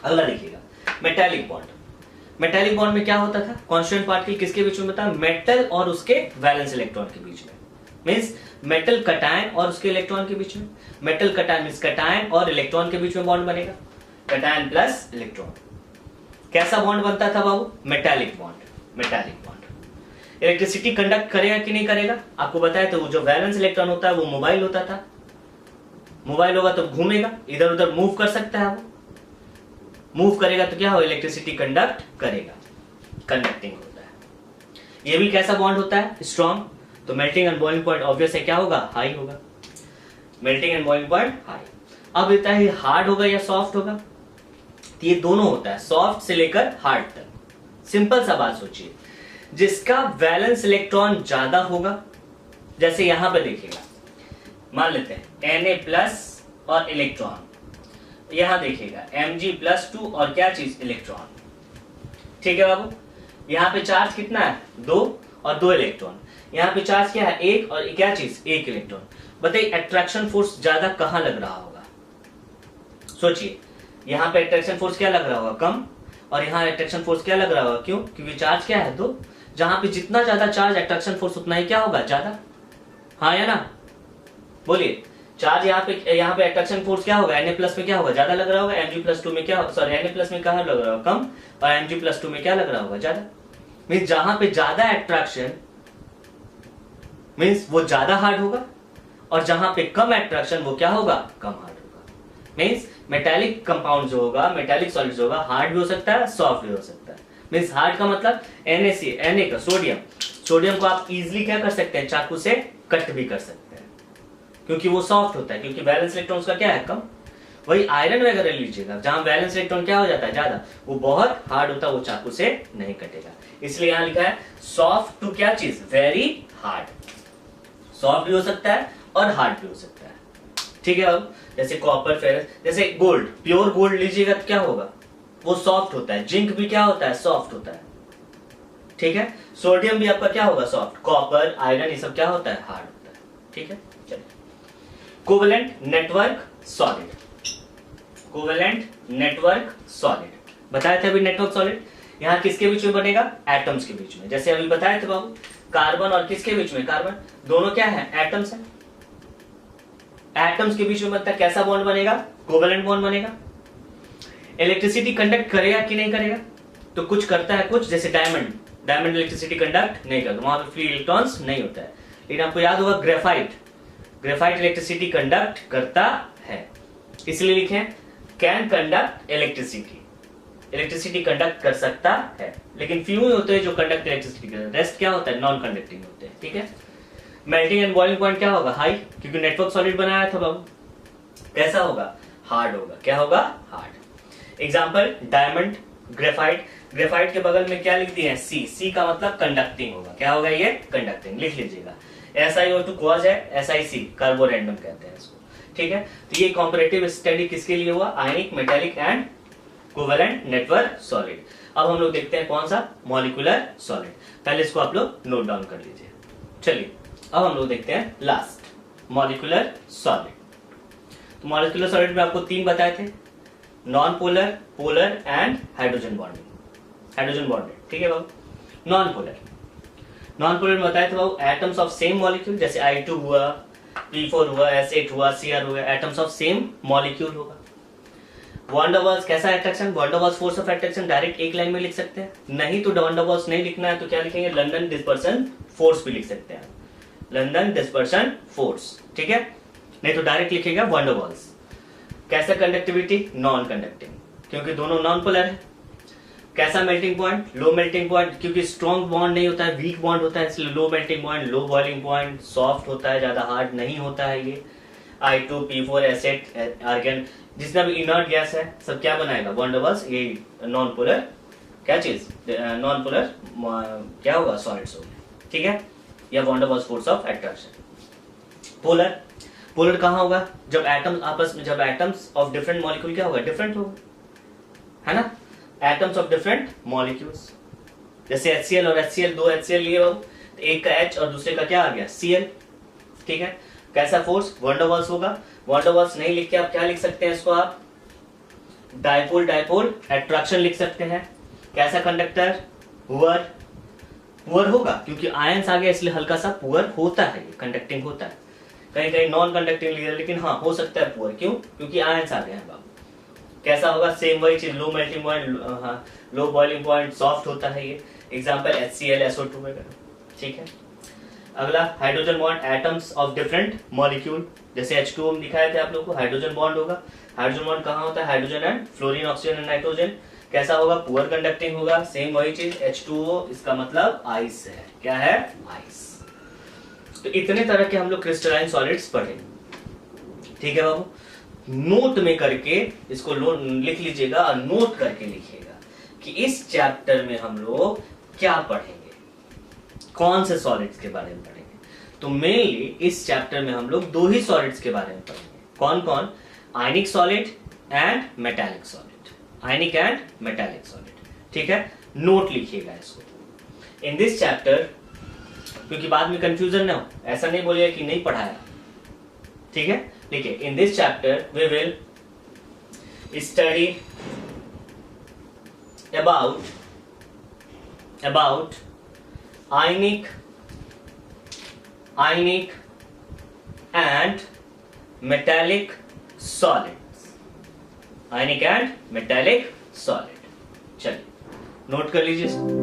अगला देखिएगा, मेटालिक बॉन्ड। मेटालिक बॉन्ड में क्या होता था, कांस्टेंट पार्टिकल किसके बीच में बता, मेटल और उसके वैलेंस इलेक्ट्रॉन के बीच में, मींस मेटल कटायन और उसके इलेक्ट्रॉन के बीच में, मेटल कटायन मींस कटायन और इलेक्ट्रॉन के बीच में बॉन्ड बनेगा, कटायन प्लस इलेक्ट्रॉन। कैसा बॉन्ड बनता था बाबू, metallic bond. Metallic bond electricity conduct करेगा कि नहीं करेगा, आपको बताया तो जो वैलेंस इलेक्ट्रॉन होता है वो मोबाइल होता था, मोबाइल होगा तो घूमेगा, इधर उधर मूव कर सकता है, वो मूव करेगा तो क्या हो, इलेक्ट्रिसिटी कंडक्ट करेगा, कंडक्टिंग होता है। ये भी कैसा बॉन्ड होता है, स्ट्रॉन्ग, तो melting and boiling point obvious है क्या होगा, हाई होगा, melting and boiling point high. अब देता है हार्ड होगा या सॉफ्ट होगा, तो ये दोनों होता है, सॉफ्ट से लेकर हार्ड तक। सिंपल सा बात सोचिए, जिसका वैलेंस इलेक्ट्रॉन ज्यादा होगा, जैसे यहां पे देखिएगा, मान लेते हैं Na प्लस और इलेक्ट्रॉन, यहां देखिएगा Mg+2 और क्या चीज, इलेक्ट्रॉन, ठीक है बाबू। यहां पे चार्ज कितना है, 2 और 2 इलेक्ट्रॉन, यहां पे चार्ज क्या है, 1 और क्या चीज, 1 इलेक्ट्रॉन। बताइए अट्रैक्शन फोर्स ज्यादा कहां लग रहा होगा, सोचिए, यहां पे अट्रैक्शन फोर्स क्या लग रहा होगा, कम, और यहां अट्रैक्शन फोर्स क्या लग रहा होगा, क्यों, क्योंकि चार्ज क्या है, 2, जहां पे जितना ज्यादा चार्ज अट्रैक्शन फोर्स उतना ही क्या होगा, ज्यादा, हाँ या ना, बोलिए। चार्ज यहाँ पे अट्रैक्शन फोर्स क्या होगा, Na प्लस में क्या होगा, ज्यादा लग रहा होगा, Mg+2 में क्या, सॉरी Na प्लस में कहा लग रहा होगा, कम, और Mg+2 में क्या लग रहा होगा, ज्यादा। मीन्स जहां पे ज्यादा अट्रैक्शन मीन्स वो ज्यादा हार्ड होगा, और जहां पे कम अट्रैक्शन वो क्या होगा, कम हार्ड होगा। मीन्स मेटालिक कंपाउंड जो होगा, मेटालिक सॉलिड होगा, हार्ड भी हो सकता है, सॉफ्ट भी हो सकता है। मीन्स हार्ड का मतलब Na का सोडियम को आप इजिली क्या कर सकते हैं, चाकू से कट भी कर सकते हैं, क्योंकि वो सॉफ्ट होता है, क्योंकि वैलेंस इलेक्ट्रॉन का क्या है, कम। वही आयरन वगैरह लीजिएगा, जहां वैलेंस इलेक्ट्रॉन क्या हो जाता है, ज्यादा, वो बहुत हार्ड होता है, वो चाकू से नहीं कटेगा। इसलिए यहां लिखा है सॉफ्ट टू क्या चीज, वेरी हार्ड, सॉफ्ट भी हो सकता है और हार्ड भी हो सकता है, ठीक है। अब जैसे कॉपर, फेरस, जैसे गोल्ड, प्योर गोल्ड लीजिएगा तो क्या होगा, वो सॉफ्ट होता है, जिंक भी क्या होता है, सॉफ्ट होता है, ठीक है। सोडियम भी आपका क्या होगा, सॉफ्ट, कॉपर, आयरन, ये सब क्या होता है, हार्ड होता है, ठीक है। चलिए covalent network solid, covalent network solid बताया था अभी, नेटवर्क सॉलिड यहां किसके बीच में बनेगा, एटम्स के बीच में, जैसे अभी बताया था बाबू, कार्बन और किसके बीच में, कार्बन, दोनों क्या है, एटम्स है, एटम्स के बीच में बनता है, कैसा बॉन्ड बनेगा, कोवेलेंट बॉन्ड बनेगा। इलेक्ट्रिसिटी कंडक्ट करेगा कि नहीं करेगा, तो कुछ करता है, कुछ, जैसे डायमंड, डायमंड इलेक्ट्रिसिटी कंडक्ट नहीं करता, वहां पे फ्री इलेक्ट्रॉन्स नहीं होता है। लेकिन आपको याद होगा ग्रेफाइट, ग्रेफाइट इलेक्ट्रिसिटी कंडक्ट करता है, इसलिए लिखे can conduct electricity, electricity conduct कर सकता है, लेकिन फ्यू होते हैं जो कंडक्ट इलेक्ट्रिसिटी करते हैं, रेस्ट क्या होता है, नॉन कंडक्टिंग होते हैं, ठीक है। मेल्टिंग एंड बॉइलिंग पॉइंट क्या होगा, हाई, क्योंकि नेटवर्क सॉलिड बनाया था बाबू, कैसा होगा, हार्ड होगा, क्या होगा, hard. Example diamond, graphite, graphite के बगल में क्या लिख दिए हैं, सी का मतलब कंडक्टिंग होगा, क्या होगा ये, कंडक्टिंग, लिख लीजिएगा। SiO2 कॉज है, SiC कार्बोरेंडम कहते हैं इसको, ठीक है। तो ये कॉम्परेटिव स्टडी किसके लिए हुआ, ionic, metallic and covalent network solid. अब हम लोग देखते हैं कौन सा, मॉलिक्यूलर सॉलिड, पहले इसको आप लोग नोट डाउन कर लीजिए। चलिए अब हम लोग देखते हैं लास्ट, मॉलिक्यूलर सॉलिड। तो मॉलिक्यूलर सॉलिड में आपको 3 बताए थे, non polar, polar and hydrogen bonding, hydrogen bonded, ठीक है बाबू। नॉन पोलर, नॉन पोलर में बताया था बाबू, एटम्स ऑफ सेम मॉलिक्यूल, जैसे I2 हुआ, P4 हुआ, S8 हुआ, Cr हुआ, एटम्स ऑफ सेम मॉलिक्यूल होगा। वॉन डर वाल्स कैसा attraction, van der waals force of attraction direct एक लाइन में लिख सकते हैं, नहीं तो वॉन डर वाल्स नहीं लिखना है तो क्या लिखेंगे, लंदन डिस्पर्सन फोर्स भी लिख सकते हैं, लंदन डिस्पर्शन फोर्स, ठीक है, नहीं तो डायरेक्ट लिखेगा वंडर वॉल्स। कैसा कंडक्टिविटी, नॉन कंडक्टिंग, क्योंकि दोनों नॉन पोलर है। कैसा melting point, low melting point, क्योंकि स्ट्रॉन्ग बॉन्ड नहीं होता है, वीक बॉन्ड होता है, इसलिए low melting point, low boiling point, soft होता है, ज्यादा हार्ड नहीं होता है ये। I2P4 एसिड आर्गन, जितना भी इनर्ट गैस है सब क्या बनाएगा, वॉन डर वाल्स, ये नॉन पोलर क्या चीज, नॉन पोलर क्या होगा, सॉलिड्स होगा, ठीक है, या van der waals force of attraction. Polar, polar कहाँ होगा, जब एटम्स आपस में, जब एटम्स ऑफ डिफरेंट मॉलिक्यूल क्या होगा, डिफरेंट होगा, है ना, एटम्स ऑफ डिफरेंट मॉलिक्यूल्स, जैसे HCl और HCl, दो HCl लिए हो तो एक का H और दूसरे का क्या आ गया, Cl, ठीक है। कैसा फोर्स, वॉन डर वाल्स होगा। वॉन डर वाल्स नहीं लिख के आप क्या लिख सकते हैं इसको, आप डायपोल डायपोल अट्रैक्शन लिख सकते हैं। कैसा कंडक्टर, पुअर, पुअर होगा क्योंकि आयंस आ गया इसलिए हल्का सा पुअर होता है, कंडक्टिंग होता है, कहीं कहीं नॉन कंडक्टिंग लिखा, लेकिन हाँ हो सकता है पुअर, क्यों, क्योंकि आयंस आ गया है बाबू। कैसा होगा, सेम वही चीज, low melting point, low boiling point, soft होता है ये, एग्जांपल HCl SO2 वगैरह, ठीक है। अगला hydrogen bond, atoms of different molecule, जैसे H2O में दिखाए थे आप लोगों को, हाइड्रोजन बॉन्ड होगा। हाइड्रोजन बॉन्ड कहाँ होता है, hydrogen and fluorine, oxygen and nitrogen. कैसा होगा, पुअर कंडक्टिंग होगा, सेम वही चीज H2O, इसका मतलब आइस है, क्या है, आइस। तो इतने तरह के हम लोग क्रिस्टलाइन सॉलिड्स पढ़े, ठीक है बाबू। नोट में करके इसको लिख लीजिएगा और नोट करके लिखिएगा कि इस चैप्टर में हम लोग क्या पढ़ेंगे, कौन से सॉलिड्स के बारे में पढ़ेंगे। तो मेनली इस चैप्टर में हम लोग दो ही सॉलिड्स के बारे में पढ़ेंगे, कौन कौन, ionic solid and metallic solid, ionic and metallic solid, ठीक है। नोट लिखिएगा इसको इन दिस चैप्टर, क्योंकि बाद में कंफ्यूजन ना हो, ऐसा नहीं बोलिएगा कि नहीं पढ़ाया, ठीक है। देखिए, in this chapter we will study about ionic and metallic solids, ionic and metallic solid। चलिए नोट कर लीजिए।